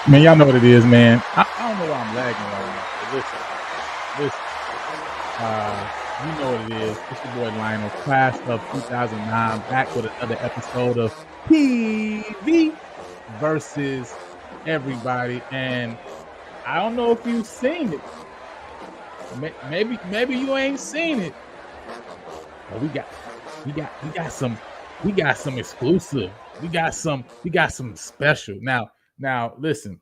Man, y'all know what it is, man. I don't know why I'm lagging right now. But listen. You know what it is. It's your boy Lionel, class of 2009, back with another episode of TV versus everybody. And I don't know if you've seen it. Maybe you ain't seen it. But we got some exclusive. We got some special. Now listen.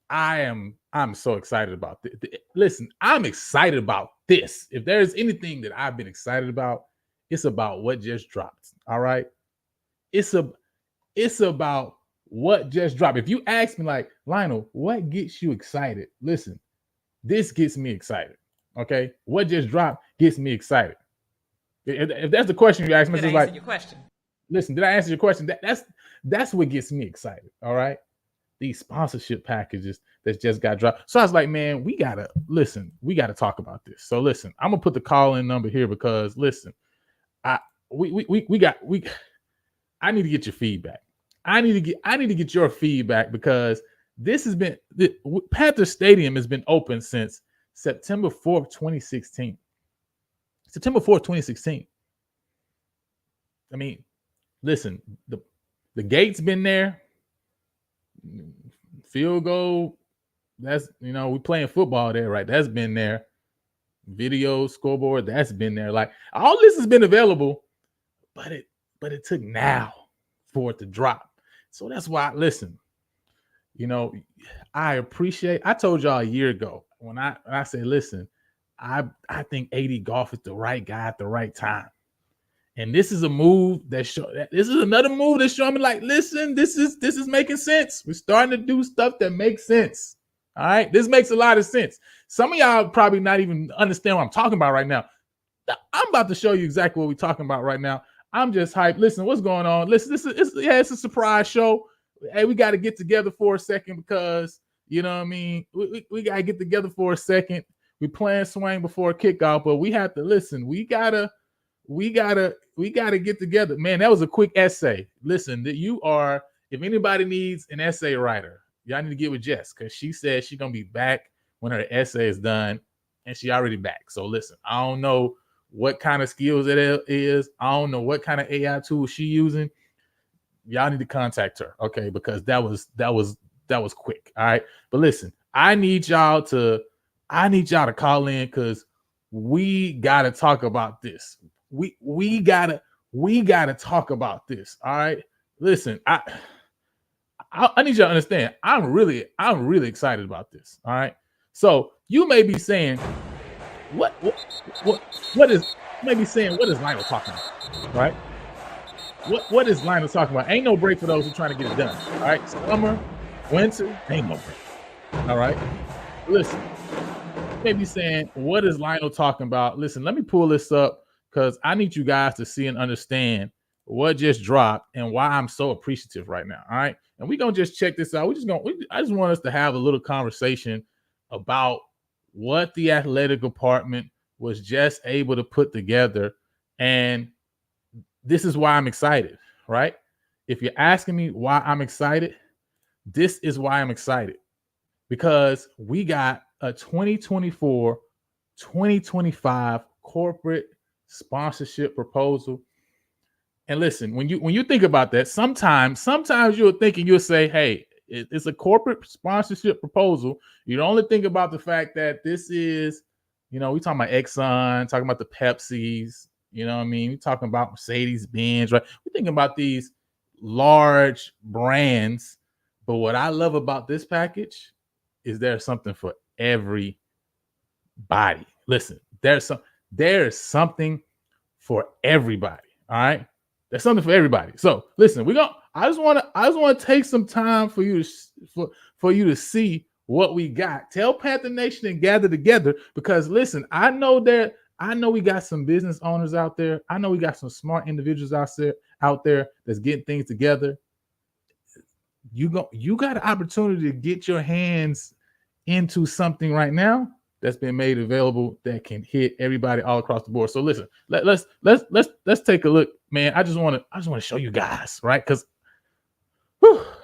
I'm so excited about this. Listen, I'm excited about this. If there's anything that I've been excited about, it's about what just dropped. All right. It's about what just dropped. If you ask me, like, Lionel, what gets you excited? Listen, this gets me excited. Okay. What just dropped gets me excited. If that's the question you ask me, it's like your question. Listen, did I answer your question? That's what gets me excited. All right. These sponsorship packages that just got dropped. So I was like, man, we gotta talk about this. So listen, I'm gonna put the call-in number here because listen, I need to get your feedback. I need to get your feedback because this has been Panther Stadium has been open since September 4th, 2016. September 4th, 2016. I mean, listen, the gate's been there. Field goal, that's, we playing football there, right? That's been there. Video scoreboard, that's been there. Like, all this has been available, but it took now for it to drop. So that's why, listen, I told y'all a year ago when I said, listen, I think AD Goff is the right guy at the right time. And this is a move this is another move that's showing me, like, listen, this is making sense. We're starting to do stuff that makes sense. All right. This makes a lot of sense. Some of y'all probably not even understand what I'm talking about right now. I'm about to show you exactly what we're talking about right now. I'm just hyped. Listen, what's going on? Listen, it's a surprise show. Hey, we got to get together for a second because, you know what I mean? We got to get together for a second. We playing swing before kickoff, but we have to listen. We gotta get together. Man, that was a quick essay. Listen, if anybody needs an essay writer, y'all need to get with Jess because she said she's gonna be back when her essay is done, and she already back. So listen, I don't know what kind of skills it is. I don't know what kind of AI tool she using. Y'all need to contact her, okay? Because that was quick. All right. But listen, I need y'all to call in because we gotta talk about this. We gotta talk about this. All right. Listen, I need you to understand. I'm really excited about this. All right. So you may be saying, what is Lionel talking about? Right? What is Lionel talking about? Ain't no break for those who are trying to get it done. All right. Summer, winter, ain't no break. All right. Listen, you may be saying, what is Lionel talking about? Listen, let me pull this up, because I need you guys to see and understand what just dropped and why I'm so appreciative right now. All right. And we're going to just check this out. I just want us to have a little conversation about what the athletic department was just able to put together. And this is why I'm excited, right? If you're asking me why I'm excited, this is why I'm excited. Because we got a 2024-2025 corporate sponsorship proposal. And listen, when you think about that, sometimes you'll say, hey, it's a corporate sponsorship proposal. You don't only think about the fact that this is, we talking about Exxon, talking about the Pepsis, you know what I mean? We're talking about Mercedes-Benz, right? We're thinking about these large brands. But what I love about this package is there's something for everybody. Listen, there's something for everybody. All right. There's something for everybody. So listen, I just want to take some time for you to see what we got. Tell Panther Nation and gather together, because listen, I know we got some business owners out there. I know we got some smart individuals out there that's getting things together. You got an opportunity to get your hands into something right now that's been made available that can hit everybody all across the board. So listen, let's take a look, man. I just want to show you guys, right? Because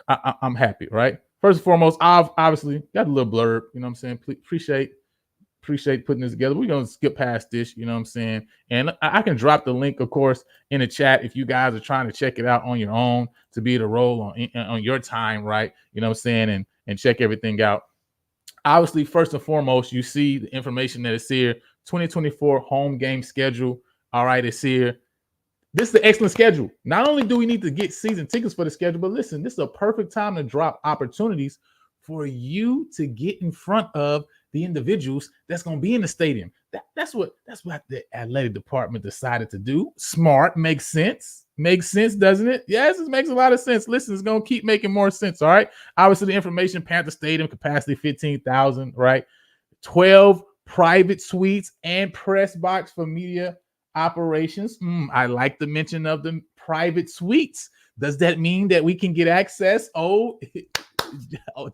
I'm happy, right? First and foremost, I've obviously got a little blurb. You know what I'm saying? Appreciate putting this together. We're gonna skip past this, you know what I'm saying? And I can drop the link, of course, in the chat if you guys are trying to check it out on your own to be able to roll on your time, right? You know what I'm saying? And check everything out. Obviously, first and foremost, you see the information that is here. 2024 home game schedule. All right, it's here. This is the excellent schedule. Not only do we need to get season tickets for the schedule, but listen, this is a perfect time to drop opportunities for you to get in front of the individuals that's going to be in the stadium. That's what the athletic department decided to do. Smart, makes sense. Makes sense, doesn't it? Yes, it makes a lot of sense. Listen, it's going to keep making more sense, all right? Obviously, the information, Panther Stadium, capacity 15,000, right? 12 private suites and press box for media operations. I like the mention of the private suites. Does that mean that we can get access? Oh,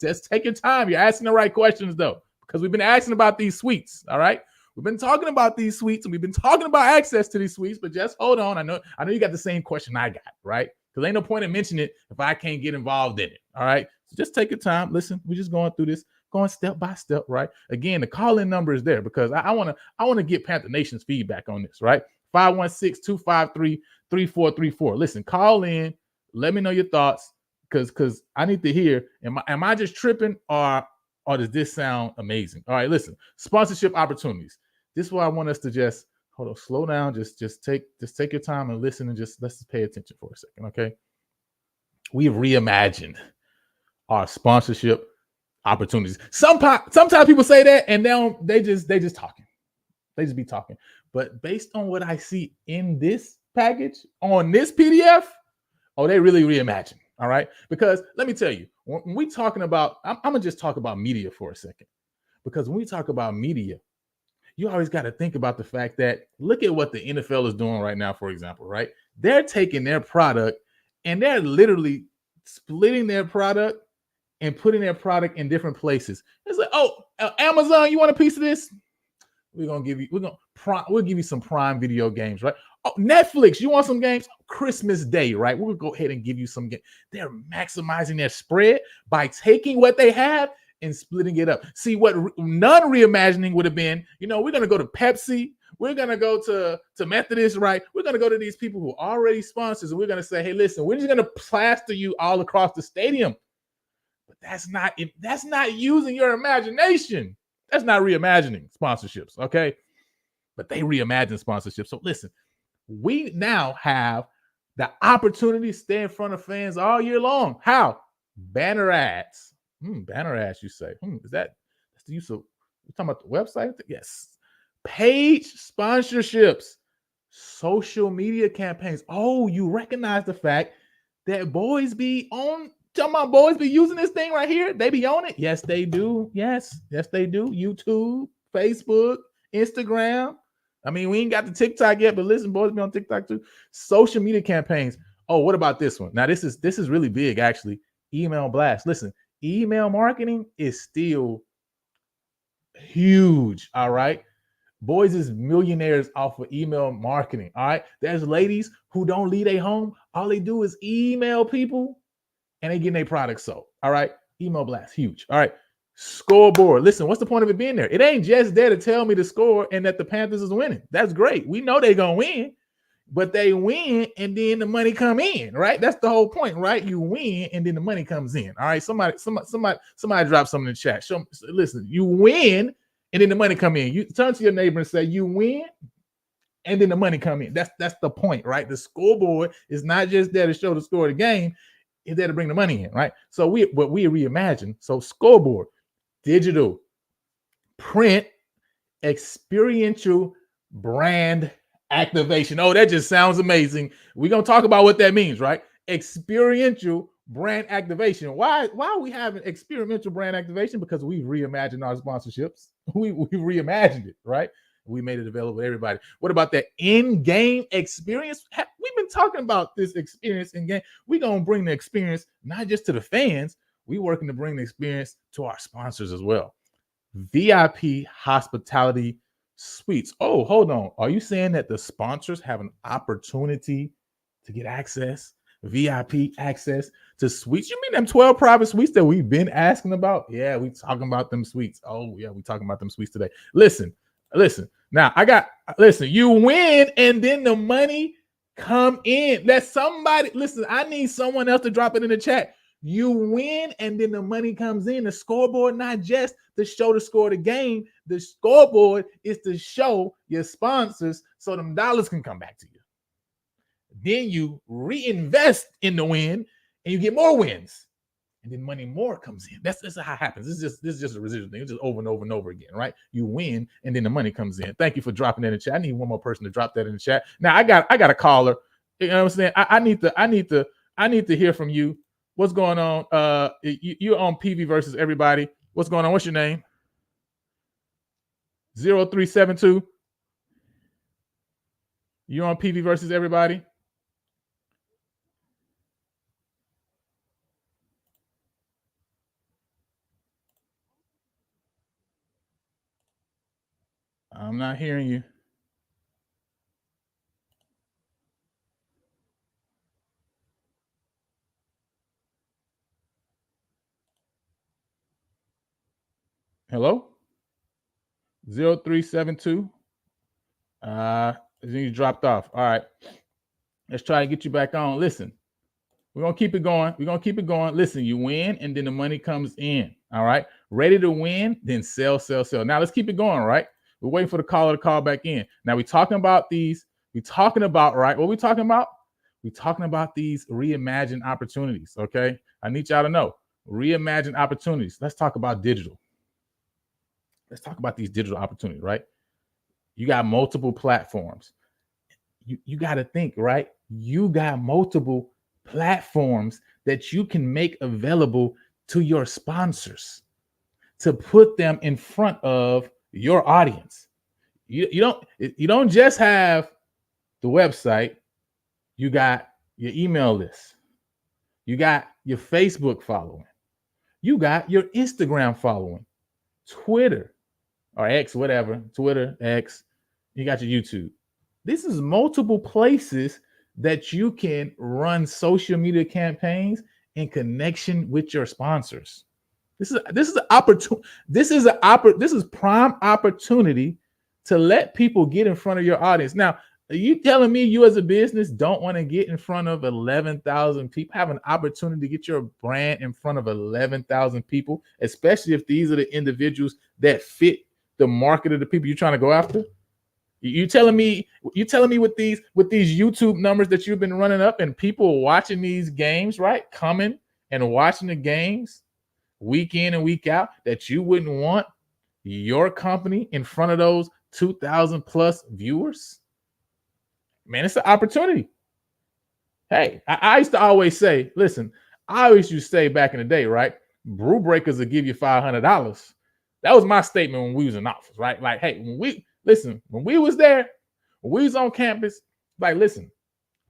just take your time. You're asking the right questions, though, because we've been asking about these suites, all right? We've been talking about these suites, and we've been talking about access to these suites, but just hold on. I know you got the same question I got, right? Because ain't no point in mentioning it if I can't get involved in it, all right? So just take your time. Listen, we're just going through this, going step by step, right? Again, the call-in number is there because I want to get Panther Nation's feedback on this, right? 516-253-3434. Listen, call in. Let me know your thoughts because I need to hear, am I just tripping or does this sound amazing? All right, listen, sponsorship opportunities. This is why I want us to just hold on, slow down, just take your time and listen and let's just pay attention for a second, okay? We've reimagined our sponsorship opportunities. Sometimes people say that and they just talking. They just be talking. But based on what I see in this package on this PDF, they really reimagine. All right. Because let me tell you, when we talking about, I'm gonna just talk about media for a second. Because when we talk about media, you always got to think about the fact that look at what the NFL is doing right now, for example, right? They're taking their product and they're literally splitting their product and putting their product in different places. It's like, Amazon, you want a piece of this? We'll give you some Prime Video games, right? Oh, Netflix, you want some games? Christmas Day, right? We'll go ahead and give you some games. They're maximizing their spread by taking what they have and splitting it up. See, what non-reimagining would have been, we're going to go to Pepsi. We're going to go to Methodist, right? We're going to go to these people who are already sponsors, and we're going to say, hey, listen, we're just going to plaster you all across the stadium. But that's not using your imagination. That's not reimagining sponsorships, okay? But they reimagine sponsorships. So listen, we now have the opportunity to stay in front of fans all year long. How? Banner ads. Banner ads, you say. That's the use of, we're talking about the website? Yes. Page sponsorships, social media campaigns. Oh, you recognize the fact that boys be using this thing right here. They be on it. Yes, they do. Yes, they do. YouTube, Facebook, Instagram. I mean, we ain't got the TikTok yet, but listen, boys be on TikTok too. Social media campaigns. Oh, what about this one? Now, this is really big, actually. Email blast. Listen, email marketing is still huge. All right. Boys is millionaires off of email marketing. All right. There's ladies who don't leave their home. All they do is email people and they getting their products sold. All right. Email blast. Huge. All right. Scoreboard. Listen, what's the point of it being there? It ain't just there to tell me the score and that the Panthers is winning. That's great. We know they're going to win, but they win and then the money come in, right? That's the whole point, right? You win and then the money comes in. All right. Somebody drop something in the chat. Listen, you win and then the money come in. You turn to your neighbor and say, you win and then the money come in. That's the point, right? The scoreboard is not just there to show the score of the game. It's there to bring the money in, right? So we reimagine. So scoreboard, digital, print, experiential brand activation. Oh, that just sounds amazing. We're going to talk about what that means, right? Experiential brand activation. Why are we having experiential brand activation? Because we've reimagined our sponsorships. We reimagined it, right? We made it available to everybody. What about that in-game experience? We've been talking about this experience in-game. We're going to bring the experience not just to the fans. We're working to bring the experience to our sponsors as well. VIP hospitality suites. Oh, hold on. Are you saying that the sponsors have an opportunity to get access, VIP access to suites? You mean them 12 private suites that we've been asking about? Yeah, we talking about them suites. Oh, yeah, we talking about them suites today. Listen. Now you win and then the money come in. Let somebody listen. I need someone else to drop it in the chat. You win and then the money comes in. The scoreboard, not just to show the score of the game. The scoreboard is to show your sponsors so them dollars can come back to you. Then you reinvest in the win and you get more wins. And then money more comes in. That's how it happens. This is just a residual thing. It's just over and over and over again, right? You win and then the money comes in. Thank you for dropping that in the chat. I need one more person to drop that in the chat. Now I got a caller. You know what I'm saying? I need to hear from you. What's going on? You're on PV versus everybody. What's going on? What's your name? 0372. You're on PV versus everybody. I'm not hearing you. Hello? 0372. You dropped off. All right. Let's try to get you back on. Listen, we're going to keep it going. Listen, you win and then the money comes in. All right. Ready to win, then sell. Now let's keep it going, right? We're waiting for the caller to call back in. Now we're talking about these. We're talking about, right? What are we talking about? We're talking about these reimagined opportunities. Okay. I need y'all to know reimagined opportunities. Let's talk about digital. Let's talk about these digital opportunities, right? You got multiple platforms. You got to think, right? You got multiple platforms that you can make available to your sponsors to put them in front of your audience. You don't just have the website. You got your email list. You got your Facebook following. You got your Instagram following, Twitter or X, whatever, Twitter, X. You got your YouTube. This is multiple places that you can run social media campaigns in connection with your sponsors. This is an opportunity. This is prime opportunity to let people get in front of your audience. Now, are you telling me you as a business don't want to get in front of 11,000 people, have an opportunity to get your brand in front of 11,000 people, especially if these are the individuals that fit the market of the people you're trying to go after? You telling me with these YouTube numbers that you've been running up and people watching these games, right? Coming and watching the games week in and week out, that you wouldn't want your company in front of those 2,000 plus viewers? Man, it's an opportunity. Hey, I used to always say, listen, I always used to say back in the day, right? Brew breakers will give you $500. That was my statement when we was in office, right? Like, hey, when we was there, when we was on campus, like, listen,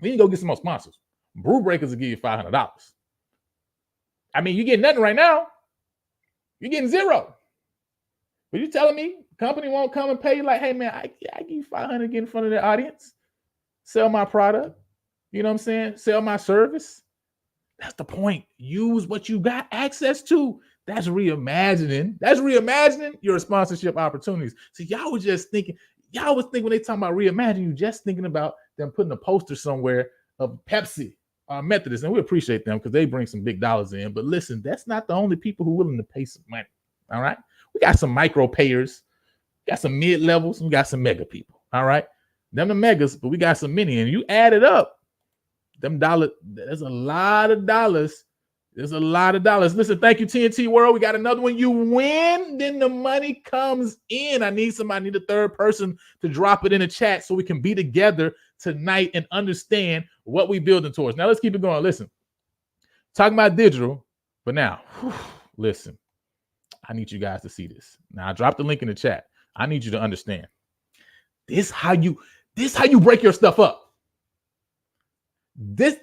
we need to go get some more sponsors. Brew breakers will give you $500. I mean, you get nothing right now. You're getting zero. But you telling me company won't come and pay you like, hey man, I give you $500 to get in front of the audience, sell my product. You know what I'm saying? Sell my service. That's the point. Use what you got access to. That's reimagining. That's reimagining your sponsorship opportunities. So y'all was thinking when they talking about reimagining, you just thinking about them putting a poster somewhere of Pepsi or Methodist, and we appreciate them because they bring some big dollars in. But listen, that's not the only people who are willing to pay some money. All right, we got some micro payers, got some mid levels, we got some mega people. All right, them the megas, but we got some mini, and you add it up. Them dollars, there's a lot of dollars. There's a lot of dollars. Listen, thank you, TNT World. We got another one. You win, then the money comes in. I need a third person to drop it in the chat so we can be together tonight and understand what we're building towards. Now, let's keep it going. Listen, talking about digital, but now, listen, I need you guys to see this. Now, I dropped the link in the chat. I need you to understand. This how you break your stuff up. This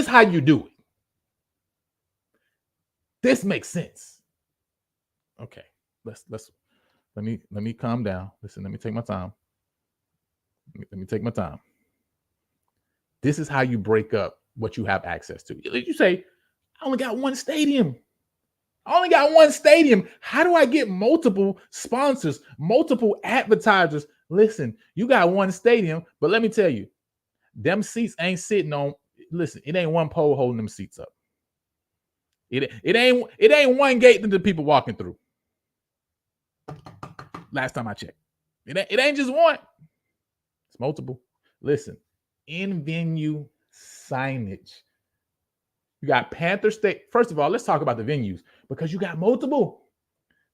how you do it. This makes sense. Okay, let me calm down. Listen, let me take my time. Let me take my time. This is how you break up what you have access to. You say, I only got one stadium. How do I get multiple sponsors, multiple advertisers? Listen, you got one stadium, but let me tell you, them seats ain't sitting on. Listen, it ain't one pole holding them seats up. It ain't one gate that the people walking through. Last time I checked, it ain't just one. It's multiple. Listen, in venue signage. You got Panther State. First of all, let's talk about the venues because you got multiple.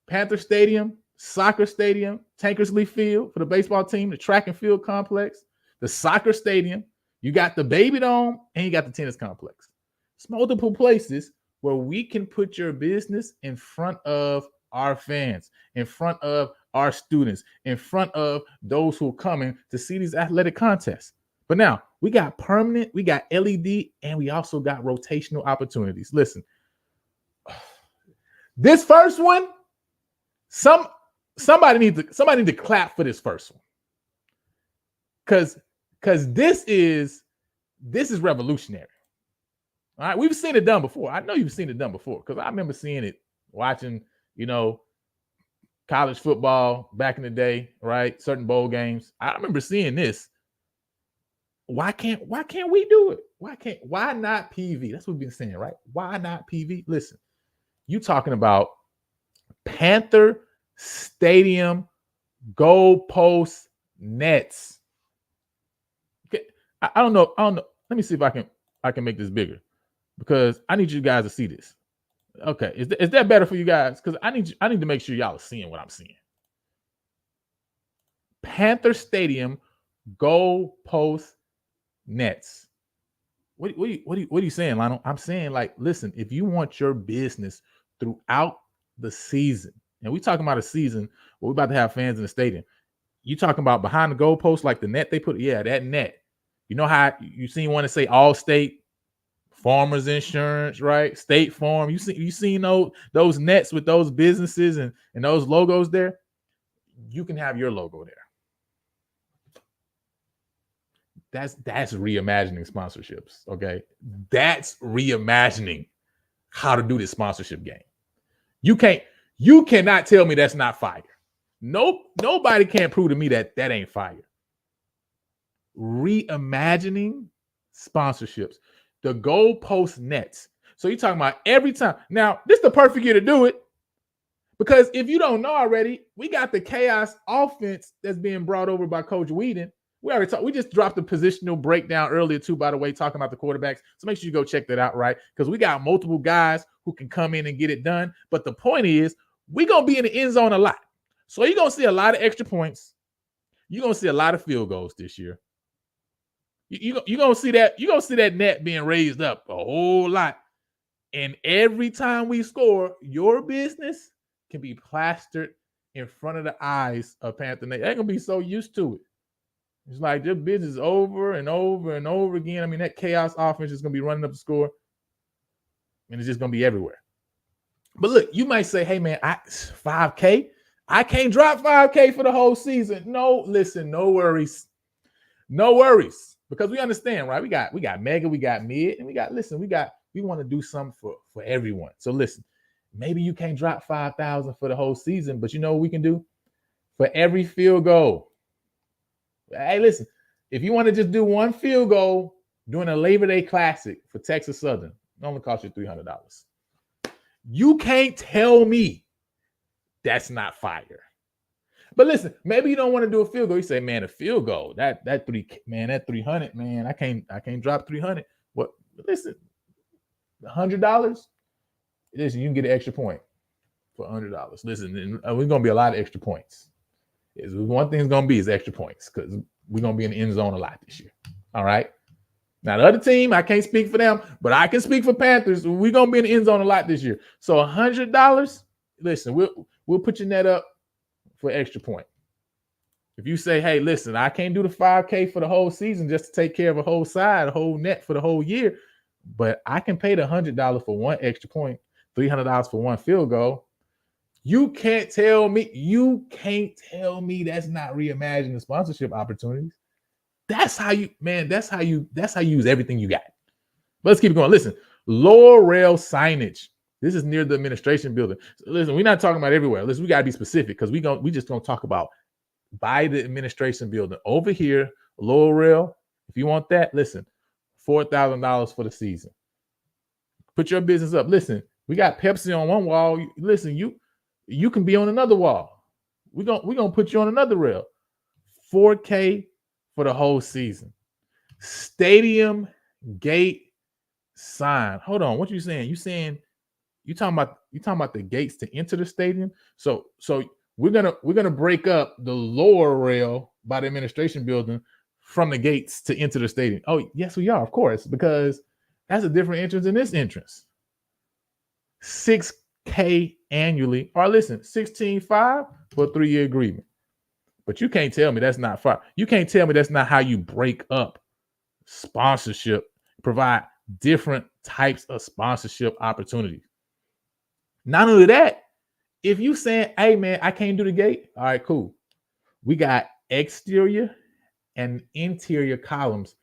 Panther Stadium, Soccer Stadium, Tankersley Field for the baseball team, the track and field complex, the soccer stadium. You got the Baby Dome and you got the tennis complex. It's multiple places where we can put your business in front of our fans, in front of our students, in front of those who are coming to see these athletic contests. But now we got permanent, we got LED, and we also got rotational opportunities. Listen, this first one, somebody need to clap for this first one, because this is revolutionary. All right, we've seen it done before. I know you've seen it done before because I remember seeing it watching, college football back in the day, right? Certain bowl games. I remember seeing this. Why can't we do it? Why not PV? That's what we've been saying, right? Why not PV? Listen, you talking about Panther Stadium goalpost nets. Okay, I don't know. Let me see if I can make this bigger because I need you guys to see this. Okay, is that better for you guys? Because I need to make sure y'all are seeing what I'm seeing. Panther Stadium goalpost nets. What are you saying, Lionel? I'm saying, like, listen, if you want your business throughout the season, and we talking about a season where we're about to have fans in the stadium, you talking about behind the goalpost, like the net they put, yeah, that net. You know how you seen one to say Allstate, Farmers Insurance, right? State Farm. You seen those nets with those businesses and those logos there? You can have your logo there. That's reimagining sponsorships, okay? That's reimagining how to do this sponsorship game. You cannot tell me that's not fire. Nope, nobody can prove to me that ain't fire. Reimagining sponsorships, the goalpost nets. So you're talking about every time. Now, this is the perfect year to do it because if you don't know already, we got the chaos offense that's being brought over by Coach Whedon. We just dropped the positional breakdown earlier too, by the way, talking about the quarterbacks. So make sure you go check that out, right? Because we got multiple guys who can come in and get it done. But the point is, we're going to be in the end zone a lot. So you're going to see a lot of extra points. You're going to see a lot of field goals this year. You're going to see that. You're going to see that net being raised up a whole lot. And every time we score, your business can be plastered in front of the eyes of Panther Nation. They're going to be so used to it. It's like their business over and over and over again. I mean, that chaos offense is going to be running up the score, and it's just going to be everywhere. But look, you might say, hey, man, $5K? I can't drop $5K for the whole season. No, listen, no worries. No worries. Because we understand, right? We got mega, we got mid, and we want to do something for everyone. So listen, maybe you can't drop $5,000 for the whole season, but you know what we can do? For every field goal. Hey, listen, if you want to just do one field goal during a Labor Day Classic for Texas Southern, it only costs you $300. You can't tell me that's not fire. But listen, maybe you don't want to do a field goal. You say, man, a field goal, that 300, man, I can't drop 300. What? Listen, $100. Listen, you can get an extra point for $100. Listen, we're gonna be a lot of extra points. One thing's going to be is extra points because we're going to be in the end zone a lot this year. All right. Now, the other team, I can't speak for them, but I can speak for Panthers. We're going to be in the end zone a lot this year. So $100, listen, we'll put your net up for extra point. If you say, hey, listen, I can't do the $5K for the whole season just to take care of a whole side, a whole net for the whole year, but I can pay the $100 for one extra point, $300 for one field goal. You can't tell me that's not reimagining sponsorship opportunities. That's how you use everything you got. But let's keep it going. Listen, lower rail signage. This is near the administration building. So listen, we're not talking about everywhere. Listen, we got to be specific because we just gonna talk about by the administration building. Over here, lower rail. If you want that, listen, $4,000 for the season. Put your business up. Listen, we got Pepsi on one wall. Listen, you can be on another wall. We're gonna put you on another rail. $4K for the whole season. Stadium gate sign. Hold on, what you saying? You talking about the gates to enter the stadium? So we're gonna break up the lower rail by the administration building from the gates to enter the stadium. Oh, yes, we are, of course, because that's a different entrance than this entrance. $6K annually, or listen, $16,500 for a 3-year agreement. But you can't tell me that's not far. You can't tell me that's not how you break up sponsorship, provide different types of sponsorship opportunities. Not only that, if you saying, hey man, I can't do the gate, all right, cool. We got exterior and interior columns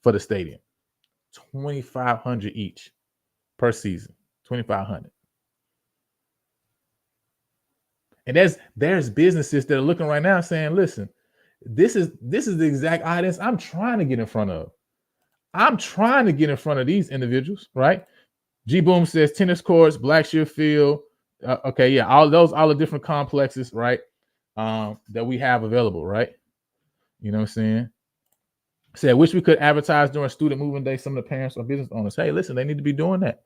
for the stadium. $2,500 each per season. $2,500. And there's businesses that are looking right now saying, listen, this is the exact audience I'm trying to get in front of. I'm trying to get in front of these individuals, right? G Boom says tennis courts, Blackshear Field. Okay, yeah, all the different complexes, right? That we have available, right? You know what I'm saying? Said, wish we could advertise during student movement day. Some of the parents or business owners. Hey, listen, they need to be doing that.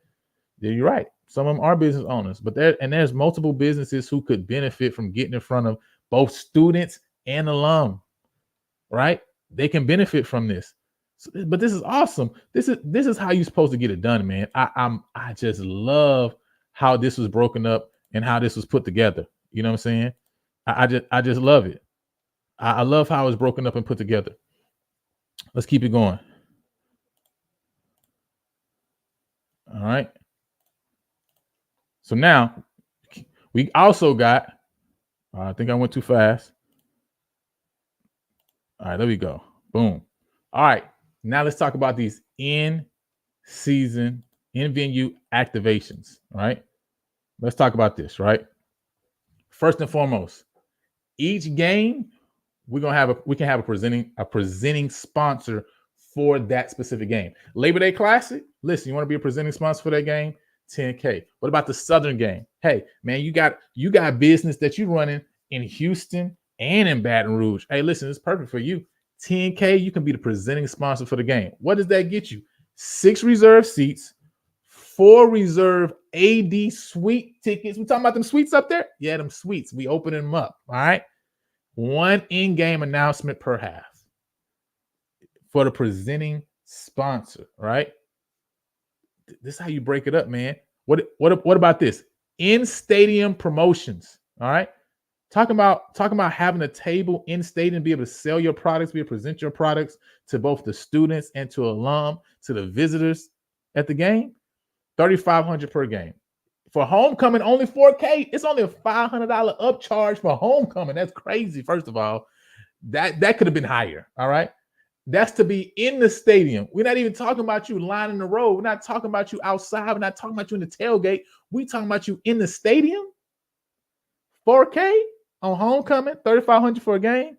Yeah, you're right. Some of them are business owners, but there's multiple businesses who could benefit from getting in front of both students and alum, right? They can benefit from this. But this is awesome. This is how you're supposed to get it done, man. I just love how this was broken up and how this was put together. You know what I'm saying? I just love it. I love how it's broken up and put together. Let's keep it going. All right. So now we also got, I think I went too fast. All right, there we go. Boom. All right. Now let's talk about these in-season, in-venue activations. All right. Let's talk about this, right? First and foremost, each game we can have a presenting sponsor for that specific game. Labor Day Classic. Listen, you want to be a presenting sponsor for that game? $10K. What about the Southern game? Hey, man, you got business that you're running in Houston and in Baton Rouge. Hey, listen, it's perfect for you. $10K, you can be the presenting sponsor for the game. What does that get you? 6 reserved seats, 4 reserved AD suite tickets. We talking about them suites up there? Yeah, them suites. We open them up. All right. 1 in-game announcement per half for the presenting sponsor. Right. This is how you break it up, man. What about this? In-stadium promotions. All right. Talking about having a table in stadium and be able to sell your products, be able to present your products to both the students and to alum, to the visitors at the game. $3,500 per game. For homecoming, only $4K. It's only a $500 upcharge for homecoming. That's crazy. First of all, that could have been higher. All right. That's to be in the stadium. We're not even talking about you lining the road. We're not talking about you outside. We're not talking about you in the tailgate. We're talking about you in the stadium. 4K on homecoming, $3,500 for a game.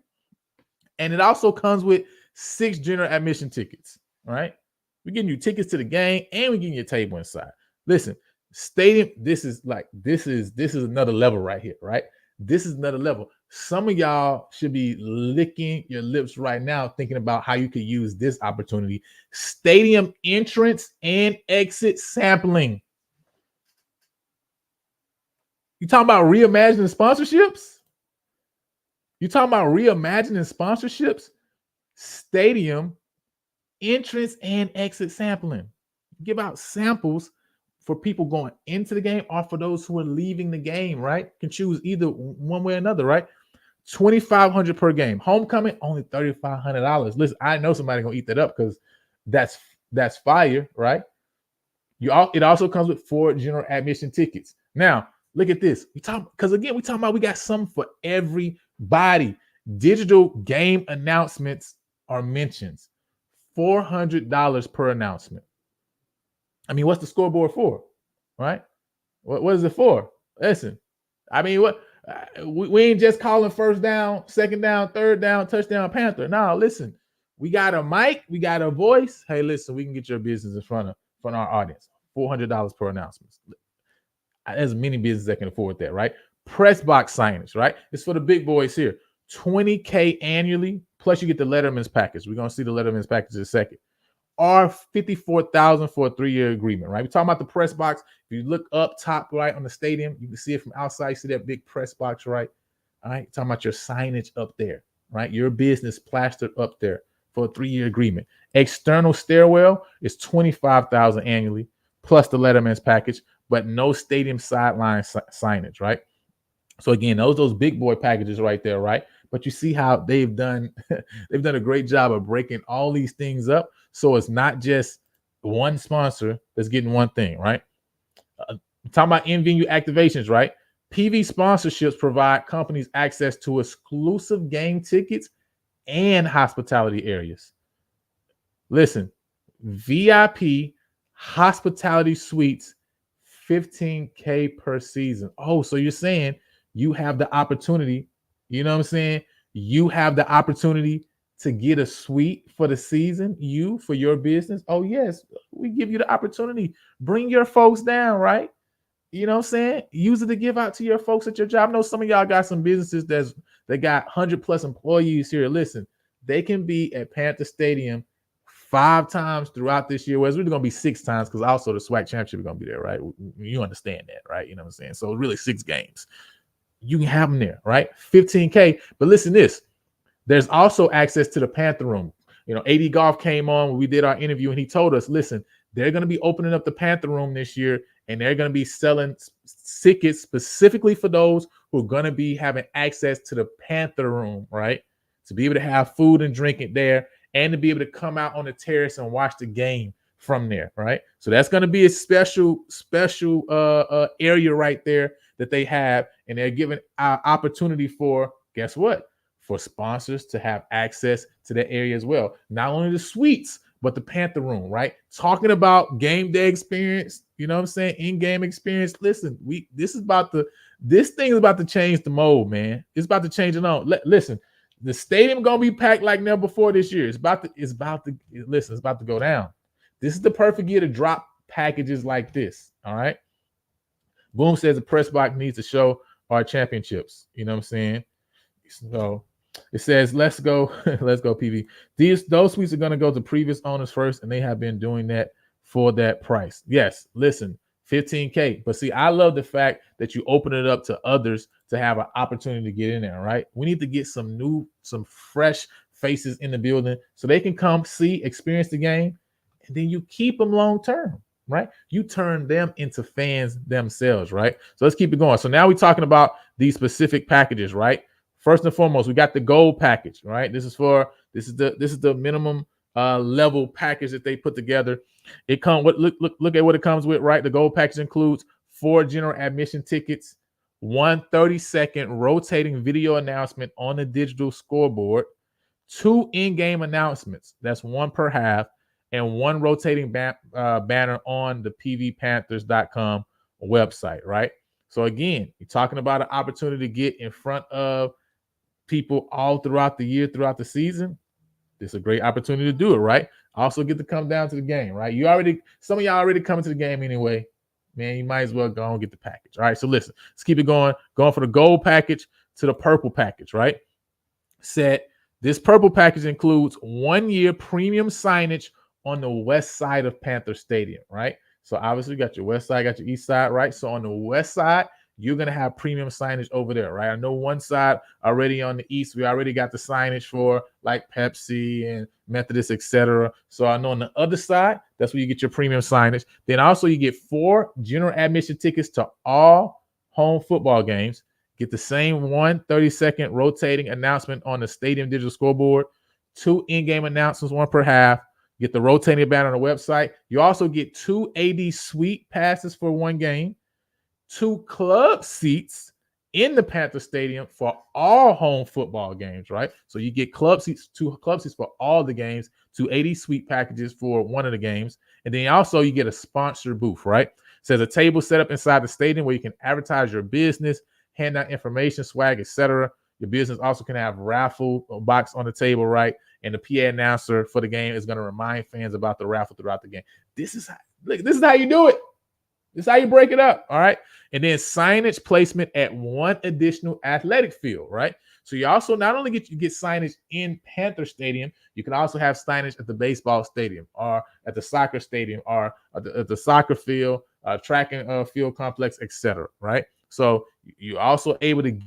And it also comes with 6 general admission tickets. All right. We're getting you tickets to the game and we're getting you a table inside. Listen, stadium, this is another level right here, right? This is another level. Some of y'all should be licking your lips right now thinking about how you could use this opportunity. Stadium entrance and exit sampling. You talking about reimagining sponsorships? You talking about reimagining sponsorships? Stadium entrance and exit sampling. Give out samples for people going into the game or for those who are leaving the game, right? Can choose either one way or another, right? $2,500 per game. Homecoming, only $3,500. Listen, I know somebody gonna eat that up because that's fire, right? It also comes with 4 general admission tickets. Now, Look at this. We talking about we got something for everybody. Digital game announcements are mentions. $400 per announcement. I mean, what's the scoreboard for? Right? What is it for? Listen, I mean, we ain't just calling first down, second down, third down, touchdown, Panther. No, listen, we got a mic, we got a voice. Hey, listen, we can get your business in front of our audience. $400 per announcement. There's many businesses that can afford that, right? Press box signage, right? It's for the big boys here. $20K annually, plus you get the Letterman's package. We're gonna see the Letterman's package in a second. Or $54,000 for a 3-year agreement, right? We're talking about the press box. If you look up top right on the stadium, you can see it from outside. You see that big press box, right? All right, talking about your signage up there, right? Your business plastered up there for a 3-year agreement. External stairwell is $25,000 annually, plus the Letterman's package, but no stadium sideline signage, right? So again, those big boy packages right there, right? But you see how they've done a great job of breaking all these things up. So it's not just one sponsor that's getting one thing, right? Talking about in-venue activations, right? PV sponsorships provide companies access to exclusive game tickets and hospitality areas. Listen, VIP hospitality suites, $15K per season. Oh, so you're saying you have the opportunity, you know what I'm saying? You have the opportunity to get a suite for the season, for your business. Oh, yes, we give you the opportunity. Bring your folks down, right? You know what I'm saying? Use it to give out to your folks at your job. I know some of y'all got some businesses that got 100+ employees here. Listen, they can be at Panther Stadium 5 times throughout this year. Well, it's really going to be 6 times because also the SWAC championship is going to be there, right? You understand that, right? You know what I'm saying? So really 6 games. You can have them there, right? $15K. But listen to this. There's also access to the Panther room. You know, AD Goff came on when we did our interview and he told us, listen, they're going to be opening up the Panther room this year and they're going to be selling tickets specifically for those who are going to be having access to the Panther room, right? To be able to have food and drink it there and to be able to come out on the terrace and watch the game from there, right? So that's going to be a special area right there that they have, and they're giving opportunity for, guess what? For sponsors to have access to that area as well. Not only the suites, but the Panther room, right? Talking about game day experience, you know what I'm saying? In-game experience. Listen, this thing is about to change the mold, man. It's about to change it on. Listen, the stadium gonna be packed like never before this year. It's about to go down. This is the perfect year to drop packages like this. All right. Boom says the press box needs to show our championships. You know what I'm saying? So it says, let's go, PV. Those suites are going to go to previous owners first, and they have been doing that for that price. Yes, listen, $15K. But see, I love the fact that you open it up to others to have an opportunity to get in there, right? We need to get some fresh faces in the building so they can come see, experience the game, and then you keep them long term, right? You turn them into fans themselves, right? So let's keep it going. So now we're talking about these specific packages, right? First and foremost, we got the gold package, right? This is the minimum level package that they put together. It comes with look at what it comes with, right? The gold package includes 4 general admission tickets, 1 30-second rotating video announcement on the digital scoreboard, 2 in-game announcements. That's 1 per half, and 1 rotating banner on the pvpanthers.com website, right? So again, you're talking about an opportunity to get in front of people all throughout the year, throughout the season. It's a great opportunity to do it, right? Also get to come down to the game, right? Some of y'all already coming to the game anyway. Man, you might as well go and get the package. All right, so listen, let's keep it going. Going for the gold package to the purple package, right? This purple package includes 1 year premium signage on the west side of Panther Stadium, right? So obviously you got your west side, got your east side, right? So on the west side, you're going to have premium signage over there, right? I know one side already on the east, we already got the signage for like Pepsi and Methodist, etc. So I know on the other side, that's where you get your premium signage. Then also you get 4 general admission tickets to all home football games. Get the same 1 30-second rotating announcement on the stadium digital scoreboard, 2 in-game announcements, 1 per half. Get the rotating banner on the website. You also get 2 AD suite passes for 1 game, 2 club seats in the Panther Stadium for all home football games, right? So you get club seats, 2 club seats for all the games, 2 80 suite packages for one of the games. And then also you get a sponsor booth, right? So there's a table set up inside the stadium where you can advertise your business, hand out information, swag, etc. Your business also can have raffle box on the table, right? And the PA announcer for the game is going to remind fans about the raffle throughout the game. This is how you do it. This is how you break it up, all right? And then signage placement at one additional athletic field, right? So you also not only get signage in Panther Stadium, you can also have signage at the baseball stadium or at the soccer stadium or at the soccer field, track and field complex, etc. Right? So you're also able to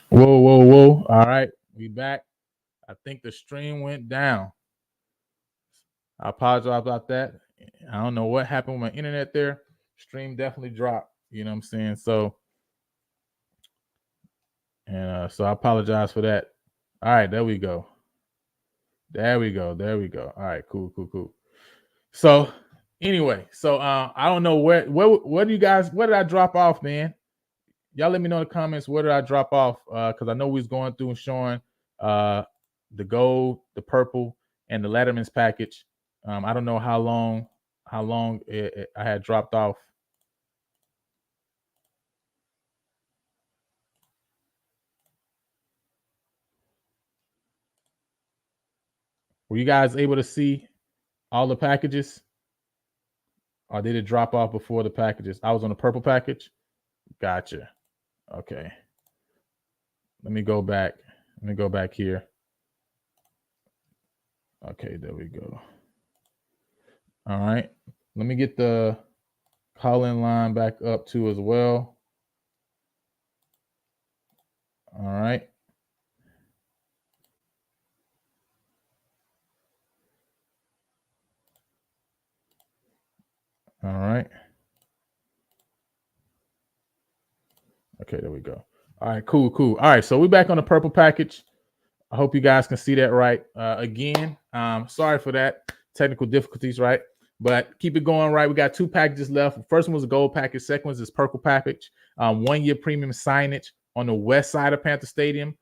whoa. All right, we back. I think the stream went down. I apologize about that. I don't know what happened with my internet there. Stream definitely dropped. You know what I'm saying? So, and so I apologize for that. All right, there we go. There we go. All right, cool. So anyway, so I don't know where do you guys, where did I drop off, man? Y'all let me know in the comments where did I drop off? Because I know we was going through and showing the gold, the purple, and the Letterman's package. I don't know how long I had dropped off. Were you guys able to see all the packages? Or did it drop off before the packages? I was on the purple package. Gotcha. Okay. Let me go back. Here. Okay, there we go. All right. Let me get the call-in line back up too as well. All right. All right. Okay, there we go. All right, cool. All right, so we're back on the purple package. I hope you guys can see that right. Again, sorry for that. Technical difficulties, right? But keep it going, right? We got 2 packages left. The first one was a gold package. Second one is this purple package. 1 year premium signage on the west side of Panther Stadium.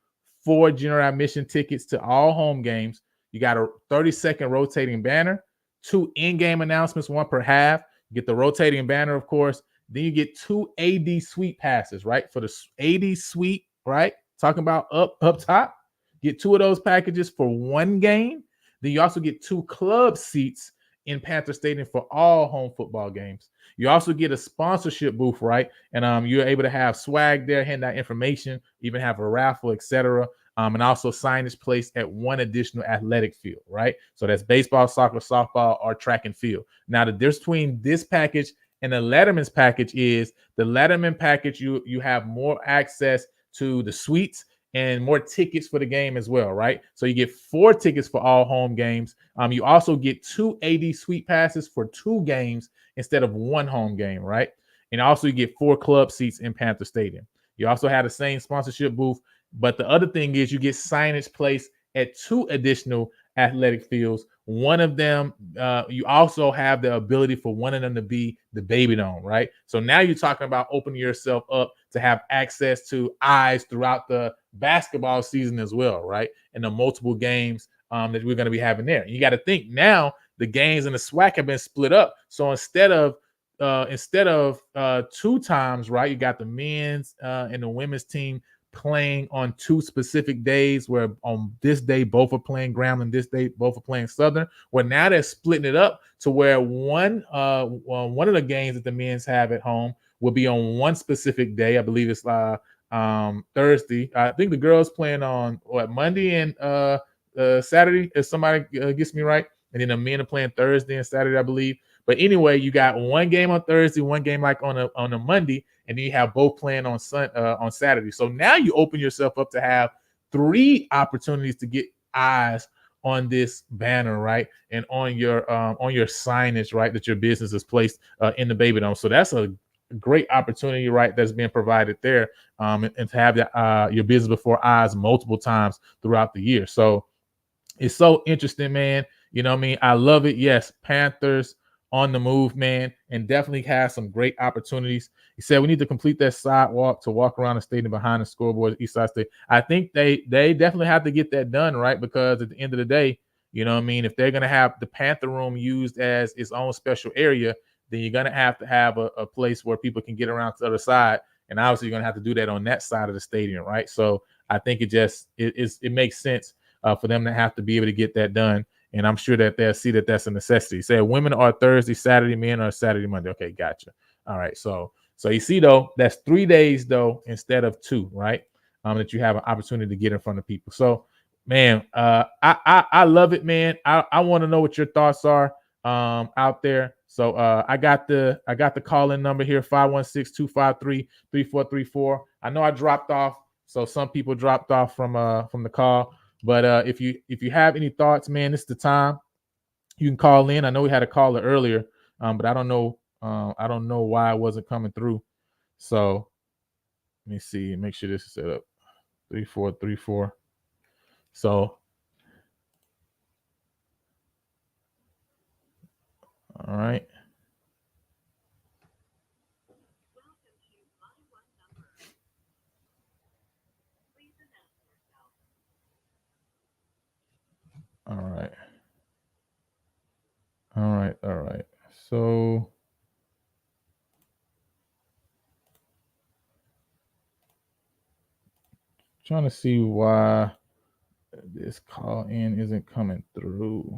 4 general admission tickets to all home games. You got a 30-second rotating banner. 2 in-game announcements, 1 per half. You get the rotating banner, of course. Then you get 2 AD suite passes, right? For the AD suite, right? Talking about up top, get 2 of those packages for 1 game. Then you also get 2 club seats in Panther Stadium for all home football games. You also get a sponsorship booth, right? And you're able to have swag there, hand out information, even have a raffle, etc. And also signage placed at 1 additional athletic field, right? So that's baseball, soccer, softball, or track and field. Now, the difference between this package and the Letterman's package is the Letterman package, you have more access to the suites and more tickets for the game as well, right? So you get 4 tickets for all home games. You also get 2 AD suite passes for 2 games instead of 1 home game, right? And also you get 4 club seats in Panther Stadium. You also have the same sponsorship booth, but the other thing is you get signage placed at 2 additional athletic fields. One of them, you also have the ability for one of them to be the baby dome, right? So now you're talking about opening yourself up to have access to eyes throughout the basketball season as well, right? And the multiple games that we're going to be having there. You got to think now the games and the SWAC have been split up. So instead of 2 times, right, you got the men's and the women's team playing on 2 specific days, where on this day both are playing Grambling, this day both are playing Southern. Well, now they're splitting it up to where one of the games that the men's have at home will be on one specific day. I believe it's Thursday. I think the girls playing on Monday and Saturday, if somebody gets me right, and then the men are playing Thursday and Saturday, I believe. But anyway, you got 1 game on Thursday, 1 game like on a Monday, and then you have both playing on Saturday. So now you open yourself up to have 3 opportunities to get eyes on this banner, right, and on your signage, right, that your business is placed in the baby dome. So that's a great opportunity, right, that's being provided there, and to have your business before eyes multiple times throughout the year. So it's so interesting, man. You know what I mean? I love it. Yes, Panthers on the move, man, and definitely has some great opportunities. He said we need to complete that sidewalk to walk around the stadium behind the scoreboard, East Side State. I think they definitely have to get that done, right? Because at the end of the day, you know what I mean, if they're going to have the Panther room used as its own special area, then you're going to have a place where people can get around to the other side. And obviously, you're going to have to do that on that side of the stadium, right? So I think it makes sense for them to have to be able to get that done. And I'm sure that they'll see that that's a necessity. Say women are Thursday, Saturday, men are Saturday, Monday. Okay, gotcha. All right. So you see, though, that's 3 days, though, instead of 2, right? That you have an opportunity to get in front of people. So, man, I love it, man. I want to know what your thoughts are out there. So I got the call-in number here, 516-253-3434. I know I dropped off, so some people dropped off from the call. But if you have any thoughts, man, this is the time. You can call in. I know we had a caller earlier, but I don't know why it wasn't coming through. So let me see. Make sure this is set up. 3434. So all right. All right. All right. All right. So trying to see why this call in isn't coming through.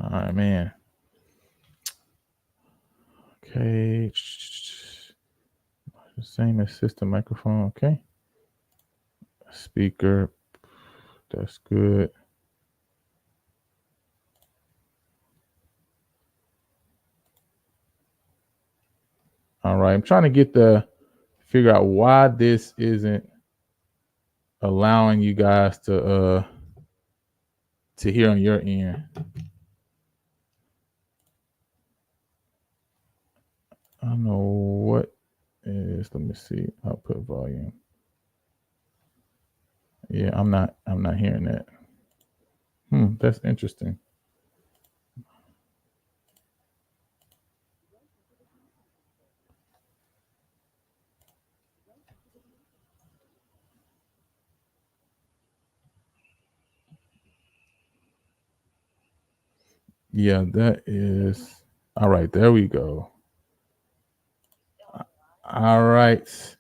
All right, man. Okay. Same as system microphone. Okay. Speaker. That's good. All right. I'm trying to figure out why this isn't allowing you guys to hear on your end. I don't know what is. Let me see. Output volume. Yeah, I'm not hearing that. That's interesting. Yeah, that is all right. There we go. All right.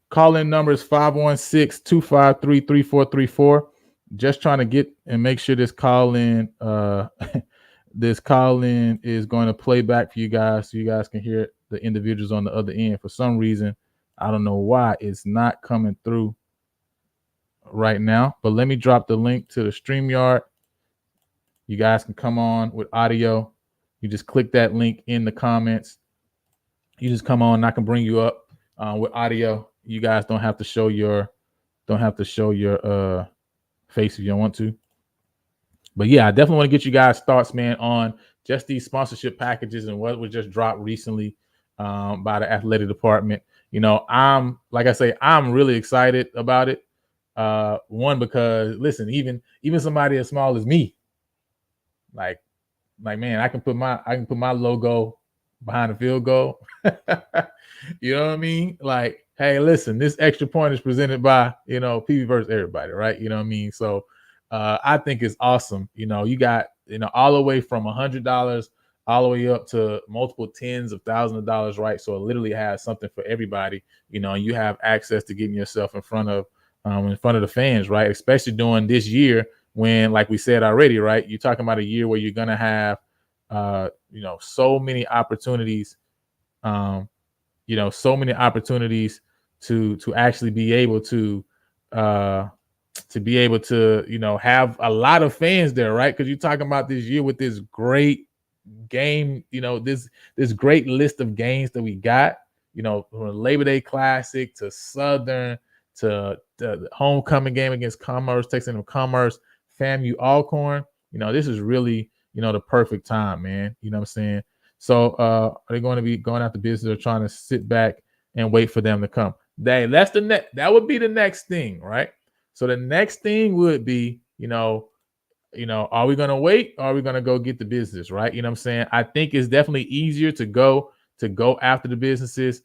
Call in number is 516-253-3434. Just trying to get and make sure this call in this call in is going to play back for you guys so you guys can hear the individuals on the other end. For some reason, I don't know why it's not coming through right now, but let me drop the link to the StreamYard. You guys can come on with audio. You just click that link in the comments. You just come on and I can bring you up with audio. You guys don't have to show your face if you don't want to. But yeah, I definitely want to get you guys thoughts, man, on just these sponsorship packages and what was just dropped recently by the athletic department. You know, I'm like I say, I'm really excited about it. One, because listen, even somebody as small as me, like man, I can put my logo behind the field goal. You know what I mean? Like, hey, listen, this extra point is presented by, PV versus everybody, right? You know what I mean? So I think it's awesome. You know, you got, all the way from $100 all the way up to multiple tens of thousands of dollars, right? So it literally has something for everybody, and you have access to getting yourself in front of the fans, right? Especially during this year when, like we said already, right? You're talking about a year where you're gonna have so many opportunities, so many opportunities to actually be able to have a lot of fans there, right? Because you're talking about this year with this great game, this great list of games that we got, from Labor Day Classic to Southern to the homecoming game against Commerce, Texas A&M Commerce, FAMU Alcorn. This is really, the perfect time, man. You know what I'm saying? So are they going to be going out the business or trying to sit back and wait for them to come? That's the next. That would be the next thing, right? So the next thing would be, are we going to wait or are we going to go get the business, right? You know what I'm saying? I think it's definitely easier to go after the businesses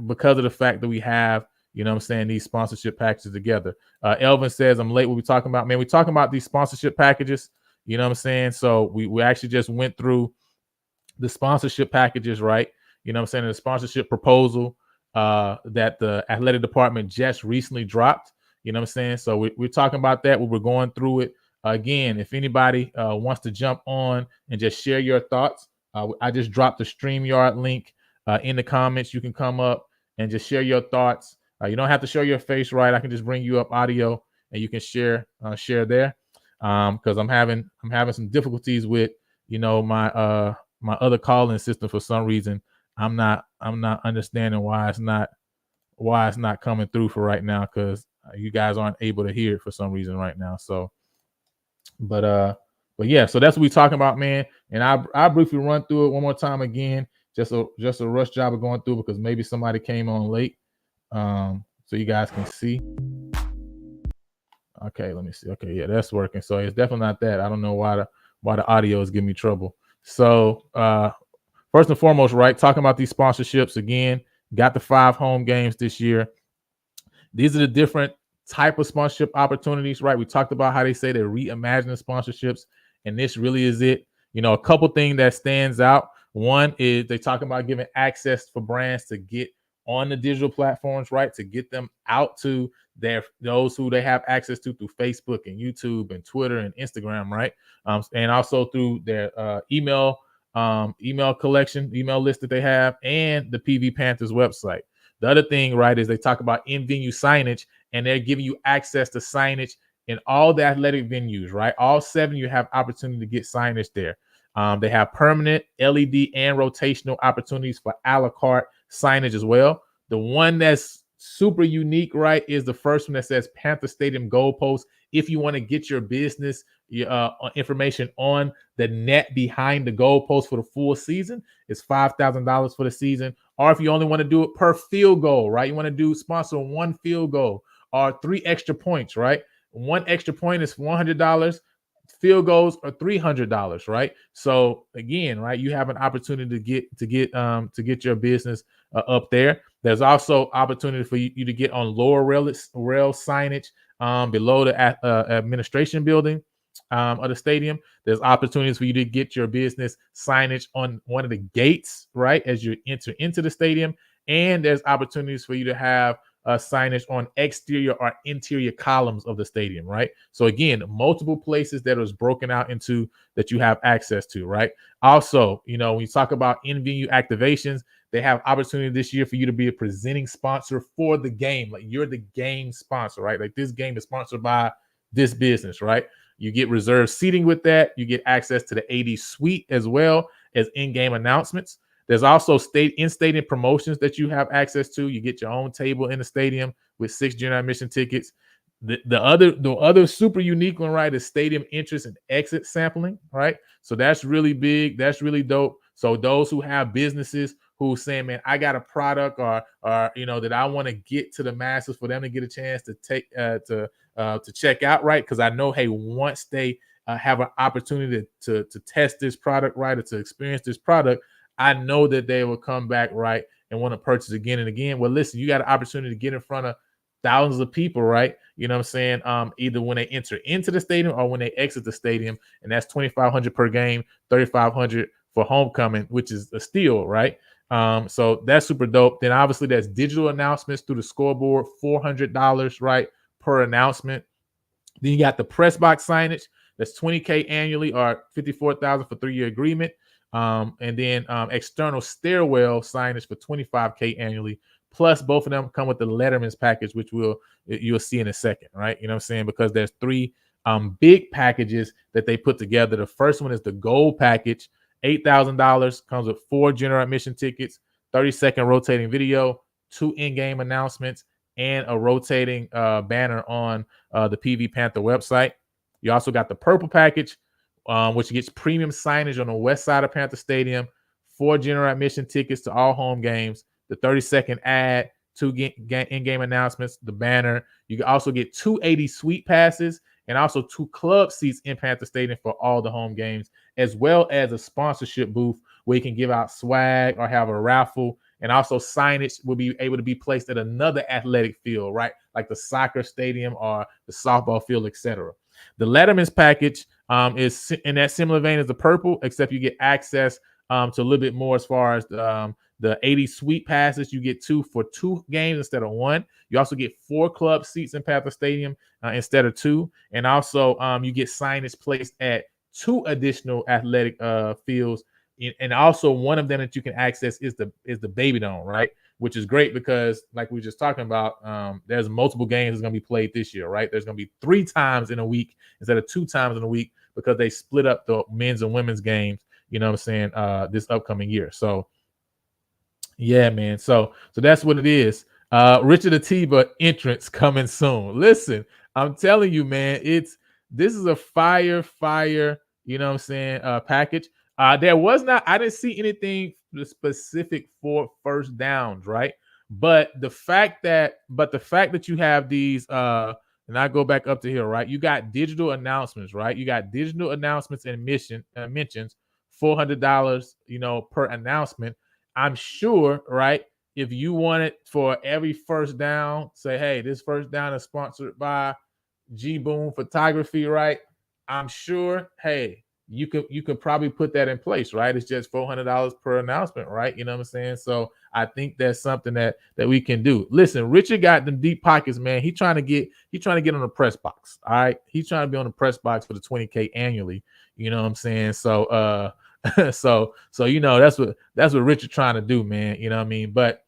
because of the fact that we have, these sponsorship packages together. Elvin says, I'm late. What we talking about, man? We talking about these sponsorship packages. You know what I'm saying? So we actually just went through the sponsorship packages, right? You know what I'm saying? The sponsorship proposal that the athletic department just recently dropped. You know what I'm saying? So we're talking about that. We're going through it. Again, if anybody wants to jump on and just share your thoughts, I just dropped the StreamYard link in the comments. You can come up and just share your thoughts. You don't have to show your face, right? I can just bring you up audio and you can share there. Because I'm having some difficulties with my other calling system for some reason. I'm not understanding why it's not coming through for right now, because you guys aren't able to hear it for some reason right now. So but yeah, so that's what we're talking about, man. And I'll briefly run through it one more time again. Just a rush job of going through because maybe somebody came on late. So you guys can see. Okay, let me see. Okay, yeah, that's working. So it's definitely not that. I don't know why the audio is giving me trouble. So first and foremost, right, talking about these sponsorships again, got the 5 home games this year. These are the different type of sponsorship opportunities, right? We talked about how they say they're reimagining sponsorships, and this really is it. A couple things that stands out. One is they talk about giving access for brands to get on the digital platforms, right? To get them out to those who they have access to through Facebook and YouTube and Twitter and Instagram, right? And also through their email collection, email list that they have, and the PV Panthers website. The other thing, right, is they talk about in-venue signage, and they're giving you access to signage in all the athletic venues, right? All 7, you have opportunity to get signage there. They have permanent LED and rotational opportunities for a la carte signage as well. The one that's super unique, right, is the first one that says Panther Stadium goalpost. If you want to get your business information on the net behind the goalpost for the full season, it's $5,000 for the season. Or if you only want to do it per field goal, right? You want to do sponsor 1 field goal or 3 extra points, right? 1 extra point is $100. Field goals are $300, right? So again, right, you have an opportunity to get your business up there. There's also opportunity for you to get on lower rail signage below the administration building. of the stadium. There's opportunities for you to get your business signage on one of the gates, right, as you enter into the stadium. And there's opportunities for you to have signage on exterior or interior columns of the stadium, right? So again, multiple places that was broken out into that you have access to, right? Also, when you talk about in-venue activations, they have opportunity this year for you to be a presenting sponsor for the game. Like you're the game sponsor, right? Like this game is sponsored by this business, right? You get reserved seating with that. You get access to the AD suite as well as in-game announcements. There's also in-stadium promotions that you have access to. You get your own table in the stadium with 6 general admission tickets. The other super unique one, right, is stadium entrance and exit sampling, right? So that's really big. That's really dope. So those who have businesses who saying, man, I got a product or that I want to get to the masses for them to get a chance to take to check out, right? Because I know, hey, once they have an opportunity to test this product, right, or to experience this product, I know that they will come back, right, and want to purchase again and again. Well, listen, you got an opportunity to get in front of thousands of people, right? You know what I'm saying? Either when they enter into the stadium or when they exit the stadium, and that's $2,500 per game, $3,500 for homecoming, which is a steal, right? So that's super dope. Then obviously there's digital announcements through the scoreboard, $400, right, per announcement. Then you got the press box signage, that's $20K annually or $54,000 for 3-year agreement. And then external stairwell signage for $25K annually. Plus, both of them come with the Letterman's package, which you'll see in a second, right? You know what I'm saying? Because there's 3 big packages that they put together. The first one is the gold package, $8,000, comes with 4 general admission tickets, 30-second rotating video, 2 in-game announcements, and a rotating banner on the PV Panther website. You also got the purple package, which gets premium signage on the west side of Panther Stadium, 4 general admission tickets to all home games, the 30-second ad, 2 in-game announcements, the banner. You can also get 2 AD suite passes and also 2 club seats in Panther Stadium for all the home games, as well as a sponsorship booth where you can give out swag or have a raffle. And also signage will be able to be placed at another athletic field, right? Like the soccer stadium or the softball field, etc. The Letterman's package is in that similar vein as the purple, except you get access to a little bit more as far as the 80 suite passes. You get 2 for 2 games instead of 1. You also get 4 club seats in Panther Stadium instead of 2. And also you get signage placed at 2 additional athletic fields. And also one of them that you can access is the Baby Dome, right? Which is great because, like we were just talking about, there's multiple games that's going to be played this year, right? There's going to be 3 times in a week instead of 2 times in a week because they split up the men's and women's games, you know what I'm saying, this upcoming year. So, yeah, man. So that's what it is. Richard Atiba entrance coming soon. Listen, I'm telling you, man, this is a fire, you know what I'm saying, package. I didn't see anything specific for first downs, right? But the fact that you have these, and I go back up to here, right? You got digital announcements, right? You got digital announcements and mentions, $400, per announcement. I'm sure, right? If you want it for every first down, say, hey, this first down is sponsored by G Boom Photography, right? I'm sure, hey, you could probably put that in place, right? It's just $400 per announcement, right? You know what I'm saying? So I think that's something that we can do. Listen, Richard got them deep pockets, man. He's trying to get on the press box. All right. He's trying to be on the press box for the $20K annually. You know what I'm saying? So so that's what Richard trying to do, man. You know what I mean? But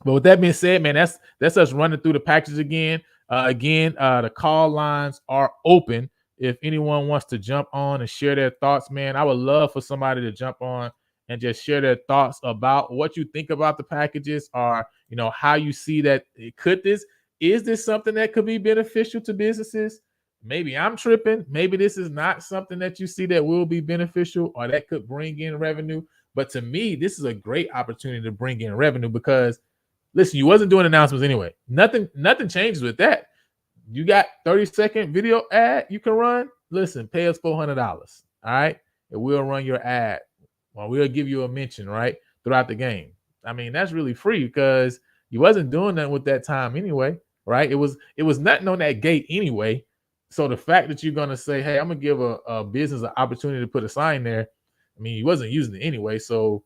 with that being said, man, that's us running through the package again. The call lines are open. If anyone wants to jump on and share their thoughts, man, I would love for somebody to jump on and just share their thoughts about what you think about the packages, or how you see that. Is this something that could be beneficial to businesses? Maybe I'm tripping. Maybe this is not something that you see that will be beneficial or that could bring in revenue. But to me, this is a great opportunity to bring in revenue because, listen, you wasn't doing announcements anyway. Nothing changes with that. You got 30-second video ad you can run. Listen, pay us $400. All right. And we'll run your ad. Well, we'll give you a mention, right, throughout the game. I mean, that's really free because you wasn't doing that with that time anyway, right? It was nothing on that gate anyway. So the fact that you're gonna say, "Hey, I'm gonna give a business an opportunity to put a sign there," I mean, he wasn't using it anyway. So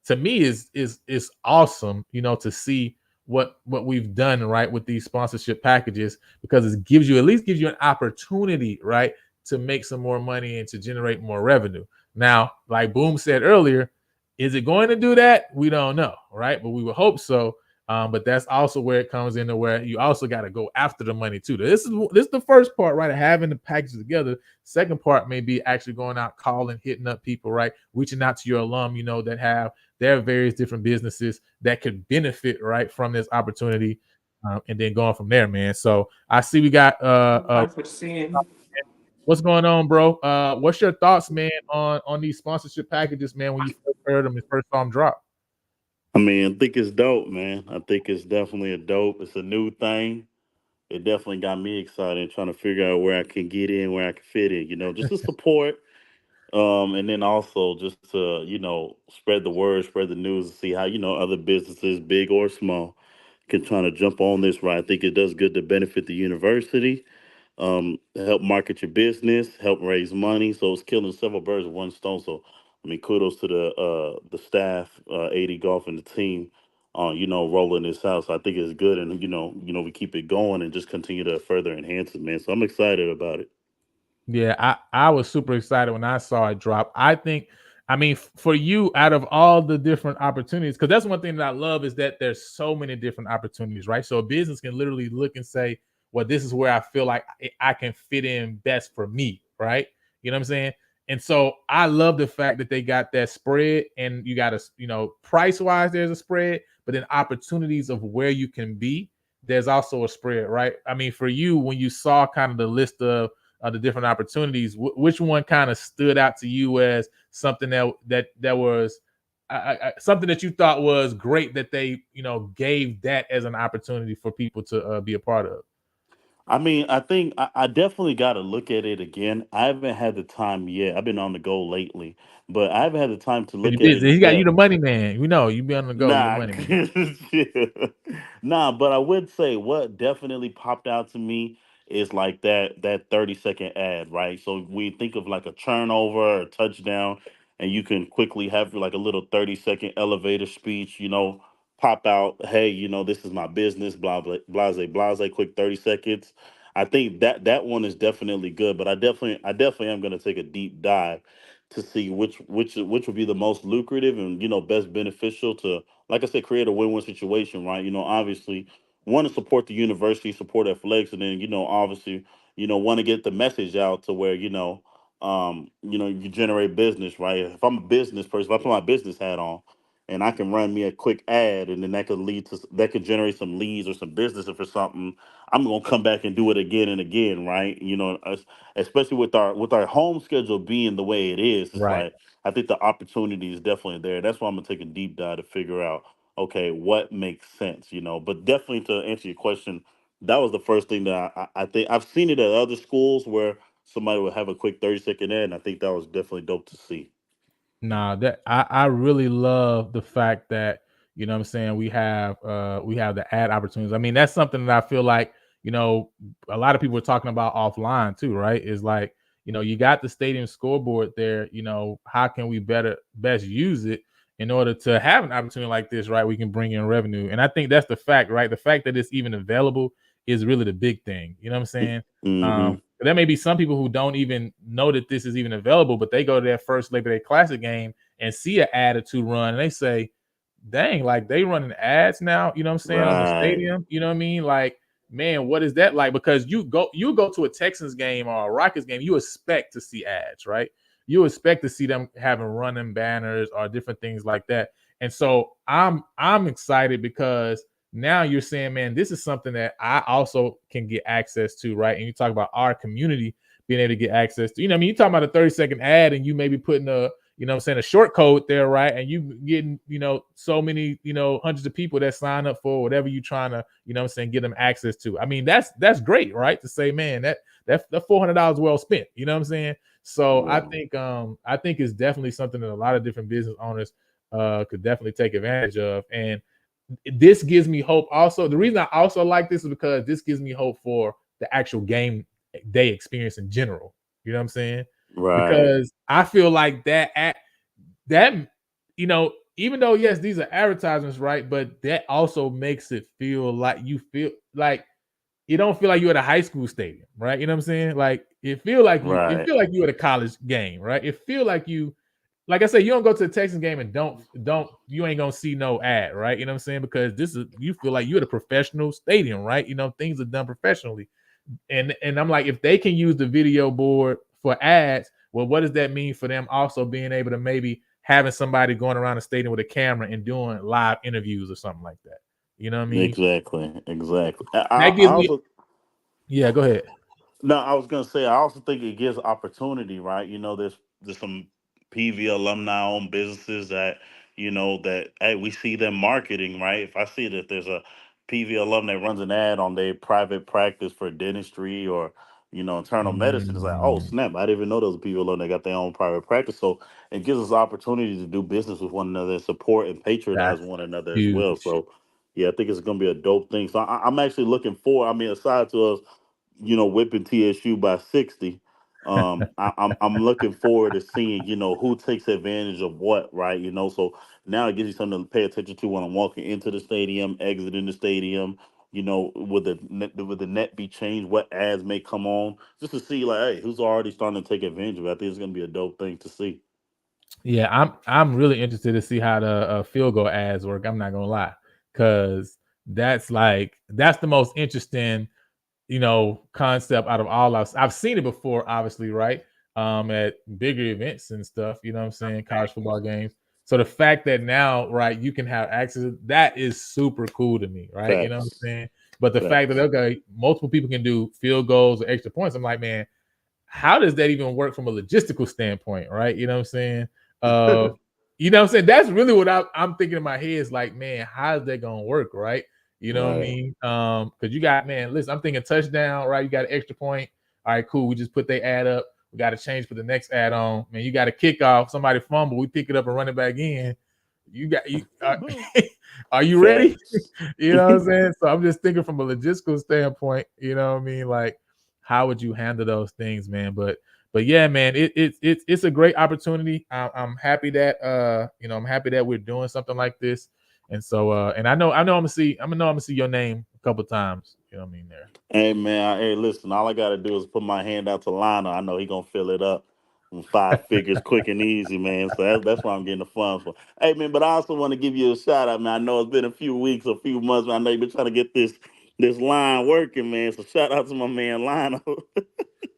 to me, is awesome. To see what we've done right with these sponsorship packages, because it gives you, at least gives you an opportunity, right, to make some more money and to generate more revenue. Now, like Boom said earlier, is it going to do that? We don't know, right? But we would hope so. But that's also where it comes into where you also got to go after the money too. This is the first part, right? Of having the package together. Second part may be actually going out, calling, hitting up people, right? Reaching out to your alum, that have their various different businesses that could benefit, right, from this opportunity, and then going from there, man. So I see we got what's going on, bro? What's your thoughts, man, on these sponsorship packages, man, when you first heard them and first saw them drop? I mean, I think it's dope, man. I think it's definitely a dope. It's a new thing. It definitely got me excited trying to figure out where I can get in, where I can fit in, just to support. And then also just to, spread the word, spread the news, and see how, other businesses, big or small, can try to jump on this right. I think it does good to benefit the university, help market your business, help raise money. So it's killing several birds with one stone. So I mean, kudos to the staff, AD Golf and the team, rolling this out. So I think it's good, and we keep it going and just continue to further enhance it, man. So I'm excited about it. Yeah, I was super excited when I saw it drop. I mean, for you, out of all the different opportunities, because that's one thing that I love is that there's so many different opportunities, right? So a business can literally look and say, well, this is where I feel like I can fit in best for me, right? You know what I'm saying? And so I love the fact that they got that spread, and you got price wise, there's a spread, but then opportunities of where you can be, there's also a spread, right? I mean, for you, when you saw kind of the list of the different opportunities, which one kind of stood out to you as something that was something that you thought was great that they gave that as an opportunity for people to be a part of? I mean, I think I definitely got to look at it again. I haven't had the time yet. I've been on the go lately, but I haven't had the time to Because look you're at it busy. in He got you the depth. money man. You be on the go. You're the Nah, money man. yeah. Nah, but I would say what definitely popped out to me is like that 30-second ad, right? So we think of like a turnover or a touchdown, and you can quickly have like a little 30-second elevator speech, pop out, hey, this is my business, blah blah blase blase, quick 30 seconds. I think that one is definitely good, but I definitely am gonna take a deep dive to see which would be the most lucrative and best beneficial to, like I said, create a win-win situation, right? Obviously want to support the university, support athletics, and then obviously want to get the message out to where you generate business, right? If I'm a business person, if I put my business hat on and I can run me a quick ad, and then that could generate some leads or some business for something, I'm gonna come back and do it again and again, right? Especially with our home schedule being the way it is, it's Right. like I think the opportunity is definitely there. That's why I'm gonna take a deep dive to figure out, okay, what makes sense, But definitely to answer your question, that was the first thing that I think I've seen it at other schools where somebody would have a quick 30-second ad, and I think that was definitely dope to see. Nah, that I really love the fact that what I'm saying, we have the ad opportunities. I mean, that's something that I feel like, a lot of people are talking about offline too, right? Is like, you got the stadium scoreboard there, how can we best use it in order to have an opportunity like this, right? We can bring in revenue. And I think that's the fact, right? The fact that it's even available is really the big thing. You know what I'm saying? Mm-hmm. There may be some people who don't even know that this is even available, but they go to their first Labor Day Classic game and see an ad or two run, and they say, "Dang, like they running ads now." You know what I'm saying, on the Right. stadium. You know what I mean? Like, man, what is that like? Because you go to a Texans game or a Rockets game, you expect to see ads, right? You expect to see them having running banners or different things like that. And so I'm excited because now you're saying, man, this is something that I also can get access to, right? And you talk about our community being able to get access to, you talking about a 30-second ad and you may be putting a short code there, right? And you getting, so many, hundreds of people that sign up for whatever you trying to, get them access to. I mean, that's great, right? To say, man, that $400 well spent, you know what I'm saying? So Wow. I think it's definitely something that a lot of different business owners could definitely take advantage of. And this gives me hope also. The reason I also like this is because this gives me hope for the actual day experience in general. You know what I'm saying? Right. Because I feel like that even though yes, these are advertisements, right? But that also makes it feel like you feel like you don't feel like you're at a high school stadium, right? You know what I'm saying? Like it Right. feel like you at a college game, right? It feel like you, like I said, you don't go to a Texans game and don't you ain't gonna see no ad, right? You know what I'm saying? Because this is you feel like you're at a professional stadium, right? You know, things are done professionally. And I'm like, if they can use the video board for ads, well, what does that mean for them also being able to maybe having somebody going around the stadium with a camera and doing live interviews or something like that? You know what I mean? Exactly. Exactly. I That gives me, also yeah, go ahead. No, I was gonna say I also think it gives opportunity, right? There's some PV alumni owned businesses that that hey we see them marketing, right? If I see that there's a PV alum that runs an ad on their private practice for dentistry or internal medicine, it's like, oh Mm, snap, I didn't even know there was a PV alum that got their own private practice. So it gives us opportunity to do business with one another, and support and patronize that's one another as well. huge. So yeah, I think it's gonna be a dope thing. So I'm actually looking forward. I mean, aside to us whipping TSU by 60. I'm looking forward to seeing, who takes advantage of what, right? So now it gives you something to pay attention to when I'm walking into the stadium, exiting the stadium. Would the net be changed? What ads may come on, just to see like, hey, who's already starting to take advantage of it. I think it's gonna be a dope thing to see. Yeah, I'm really interested to see how the field goal ads work. I'm not gonna lie, because that's the most interesting concept out of all I've seen it before, obviously, right? At bigger events and stuff, you know what I'm saying, college football games. So the fact that now, right, you can have access, that is super cool to me, right? You know what I'm Facts, saying? But the fact that facts. okay, multiple people can do field goals or extra points, I'm like, man, how does that even work from a logistical standpoint, right? You know what I'm saying? Uh, you know what I'm saying? That's really what I'm thinking in my head is like, man, how's that gonna work, right? You know what I Right. mean? Because you got, man, listen, I'm thinking touchdown, right? You got an extra point. All right, cool. We just put they ad up. We got to change for the next add on. Man, you got a kickoff. Somebody fumble. We pick it up and run it back in. You got you. Are you ready? Facts. You know what I'm saying? So I'm just thinking from a logistical standpoint. You know what I mean? Like, how would you handle those things, man? But yeah, man, it's a great opportunity. I'm happy that I'm happy that we're doing something like this. And so and I know I'm gonna see your name a couple times. You know what I mean there. Hey man, hey listen, all I gotta do is put my hand out to Lionel. I know he gonna fill it up in 5 figures quick and easy, man. So that's why I'm getting the funds for. Hey man, but I also want to give you a shout out, man. I know it's been a few weeks, a few months, man. I know you've been trying to get this line working, man. So shout out to my man Lionel.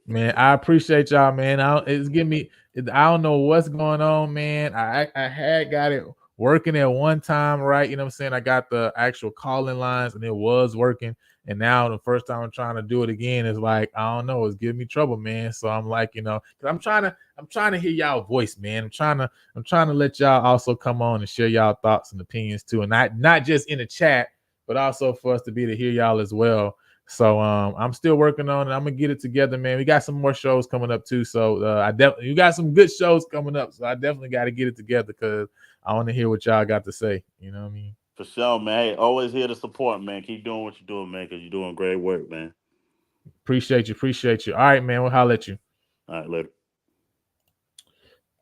Man, I appreciate y'all, man. It's giving me. I don't know what's going on, man. I had got it working at one time, right? You know what I'm saying? I got the actual calling lines, and it was working. And now the first time I'm trying to do it again, it's like I don't know. It's giving me trouble, man. So I'm like, 'cause I'm trying to hear y'all voice, man. I'm trying to let y'all also come on and share y'all thoughts and opinions too, and not just in the chat, but also for us to be to hear y'all as well. So I'm still working on it. I'm gonna get it together, man. We got some more shows coming up too. So I definitely you got some good shows coming up. So I definitely got to get it together because I want to hear what y'all got to say. You know what I mean? For sure, man. Hey, always here to support, man. Keep doing what you're doing, man, because you're doing great work, man. Appreciate you, appreciate you. All right, man. We'll holler at you. All right, later.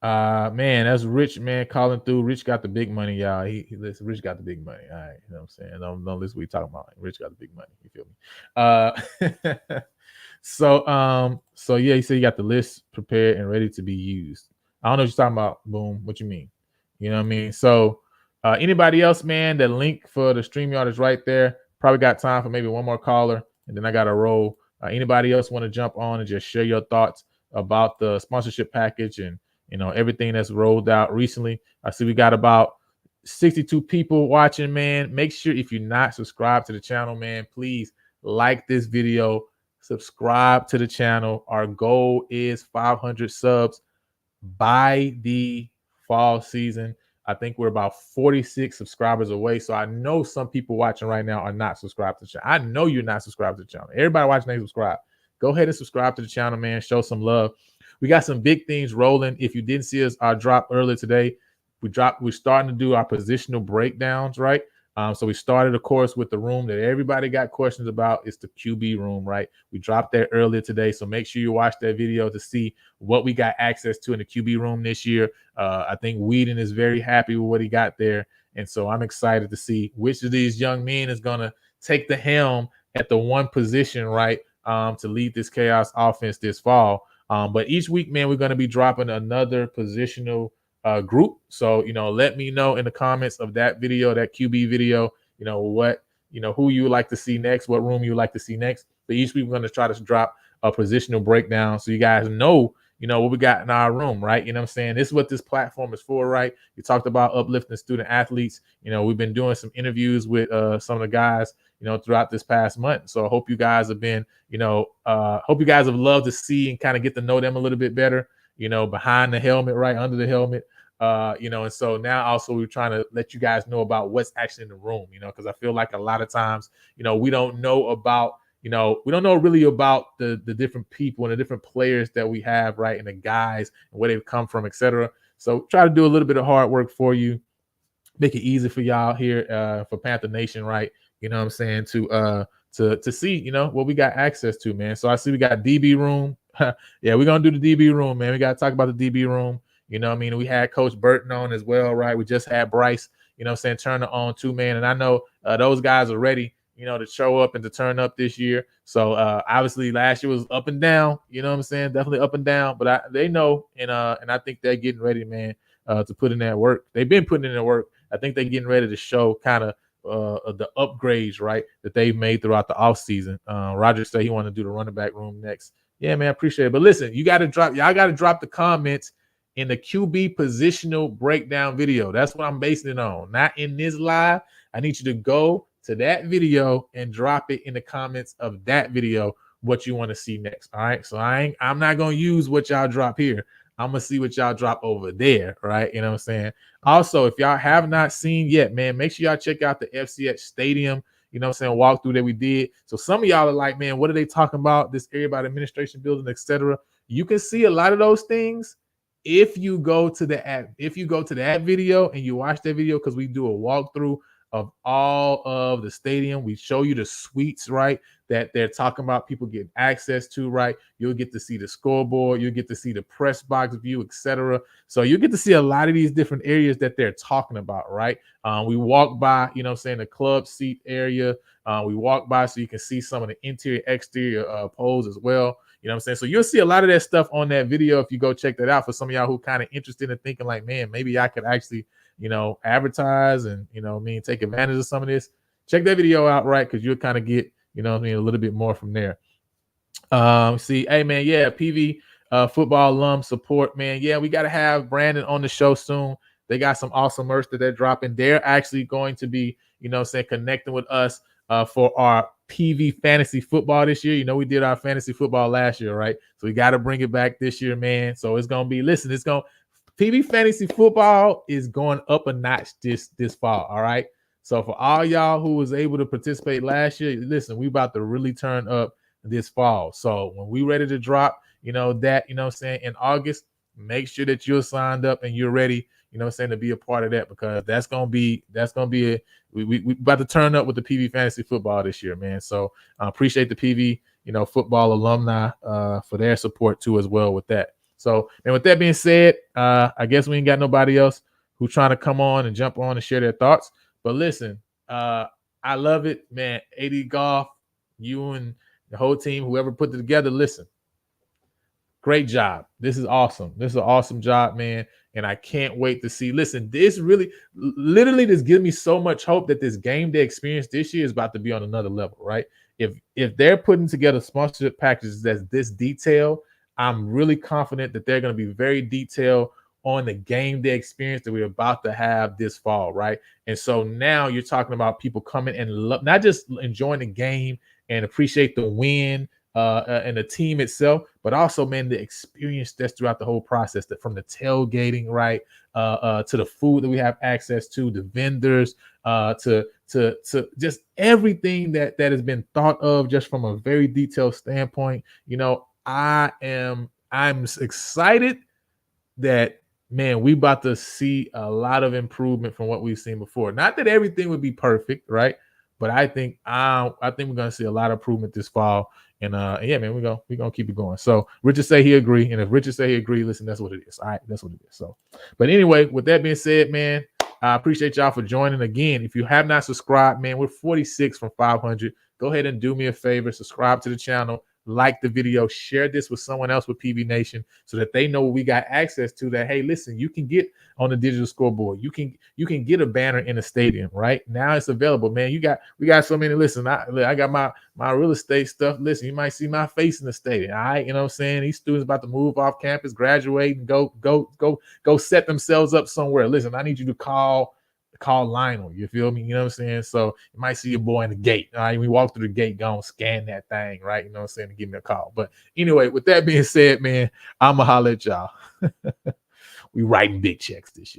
Man, that's Rich, man, calling through. Rich got the big money, y'all. He listen, Rich got the big money. All right, you know what I'm saying? Don't listen what we talking about. Rich got the big money. You feel me? So yeah, he said you got the list prepared and ready to be used. I don't know what you're talking about. Boom. What you mean? You know what I mean? So anybody else, man, the link for the StreamYard is right there. Probably got time for maybe one more caller, and then I got to roll. Anybody else want to jump on and just share your thoughts about the sponsorship package and everything that's rolled out recently? I see we got about 62 people watching, man. Make sure if you're not subscribed to the channel, man, please like this video, subscribe to the channel. Our goal is 500 subs by the fall season. I think we're about 46 subscribers away. So I know some people watching right now are not subscribed to the channel. I know you're not subscribed to the channel. Everybody watching, they subscribe. Go ahead and subscribe to the channel, man. Show some love. We got some big things rolling. If you didn't see us, our drop earlier today, we're starting to do our positional breakdowns, right? So we started, of course, with the room that everybody got questions about. It's the QB room, right? We dropped that earlier today, so make sure you watch that video to see what we got access to in the QB room this year. I think Whedon is very happy with what he got there, and so I'm excited to see which of these young men is going to take the helm at the one position, right, to lead this chaos offense this fall. But each week, man, we're going to be dropping another positional group. So, let me know in the comments of that video, that QB video, what, who you would like to see next, what room you would like to see next. But each week, we're going to try to drop a positional breakdown so you guys know, what we got in our room, right? You know what I'm saying? This is what this platform is for, right? You talked about uplifting student athletes. We've been doing some interviews with some of the guys, throughout this past month. So I hope you guys have been, hope you guys have loved to see and kind of get to know them a little bit better, behind the helmet, right, under the helmet. And so now also we're trying to let you guys know about what's actually in the room, because I feel like a lot of times, we don't know about, we don't know really about the different people and the different players that we have, right, and the guys and where they've come from, etc. So try to do a little bit of hard work for you, make it easy for y'all here for Panther Nation, right? You know what I'm saying, to see, what we got access to, man. So I see we got DB room. Yeah, we're gonna do the DB room, man. We gotta talk about the DB room. You know what I mean? We had Coach Burton on as well, right? We just had Bryce, Turner on too, man. And I know those guys are ready, to show up and to turn up this year. So obviously last year was up and down, you know what I'm saying? Definitely up and down, but they know, and I think they're getting ready, man, to put in that work. They've been putting in the work. I think they're getting ready to show kind of the upgrades, right, that they've made throughout the offseason. Roger said he wanted to do the running back room next. Yeah, man, I appreciate it. But listen, y'all got to drop the comments in the QB positional breakdown video. That's what I'm basing it on. Not in this live. I need you to go to that video and drop it in the comments of that video what you want to see next. All right. So I'm not gonna use what y'all drop here. I'm gonna see what y'all drop over there, right? You know what I'm saying? Also, if y'all have not seen yet, man, make sure y'all check out the FCX Stadium, walkthrough that we did. So some of y'all are like, man, what are they talking about? This area by the administration building, etc. You can see a lot of those things if you go to the app. If you go to that video and you watch that video, because we do a walkthrough of all of the stadium. We show you the suites, right, that they're talking about people getting access to, right? You'll get to see the scoreboard, you'll get to see the press box view, etc. So you get to see a lot of these different areas that they're talking about, right? We walk by, the club seat area. We walk by so you can see some of the interior, exterior poles as well. You know what I'm saying? So you'll see a lot of that stuff on that video if you go check that out. For some of y'all who kind of interested in thinking like, man, maybe I could actually, advertise and, take advantage of some of this. Check that video out, right? Because you'll kind of get, a little bit more from there. See, hey, man, yeah, PV football alum support, man. Yeah, we got to have Brandon on the show soon. They got some awesome merch that they're dropping. They're actually going to be, connecting with us for our PV fantasy football this year. We did our fantasy football last year, right? So we got to bring it back this year, man. So it's going to be, listen, PV fantasy football is going up a notch this fall, all right? So for all y'all who was able to participate last year, listen, we about to really turn up this fall. So when we ready to drop, in August, make sure that you're signed up and you're ready, to be a part of that, because that's gonna be we about to turn up with the PV fantasy football this year, man. So I appreciate the PV, football alumni for their support too as well with that. So, and with that being said, I guess we ain't got nobody else who's trying to come on and jump on and share their thoughts. But listen, I love it, man. AD Goff, you and the whole team, whoever put it together, listen, great job. This is awesome. This is an awesome job, man. And I can't wait to see. Listen, this literally, this gives me so much hope that this game day experience this year is about to be on another level, right? If they're putting together sponsorship packages that's this detailed, I'm really confident that they're going to be very detailed on the game day experience that we're about to have this fall, right? And so now you're talking about people coming and not just enjoying the game and appreciate the win and the team itself, but also, man, the experience that's throughout the whole process, that from the tailgating, right, to the food that we have access to, the vendors, to just everything that has been thought of just from a very detailed standpoint. I'm excited that man, we about to see a lot of improvement from what we've seen before. Not that everything would be perfect, right? But I think we're gonna see a lot of improvement this fall. And yeah, man, we're gonna keep it going. So Richard say he agree, and if Richard say he agree, listen, that's what it is. All right, that's what it is. So, but anyway, with that being said, man, I appreciate y'all for joining again. If you have not subscribed, man, we're 46 from 500. Go ahead and do me a favor, subscribe to the channel, like the video, share this with someone else with PV Nation so that they know we got access to that. Hey, listen, you can get on the digital scoreboard. You can get a banner in the stadium right now. It's available, man. We got so many. Listen, I got my real estate stuff. Listen, you might see my face in the stadium. All right, you know what I'm saying? These students about to move off campus, graduate, and go set themselves up somewhere. Listen, I need you to call Lionel. You feel me? You know what I'm saying? So you might see your boy in the gate. All right, we walk through the gate, go and scan that thing, right? You know what I'm saying? And give me a call. But anyway, with that being said, man, I'ma holler at y'all. We writing big checks this year.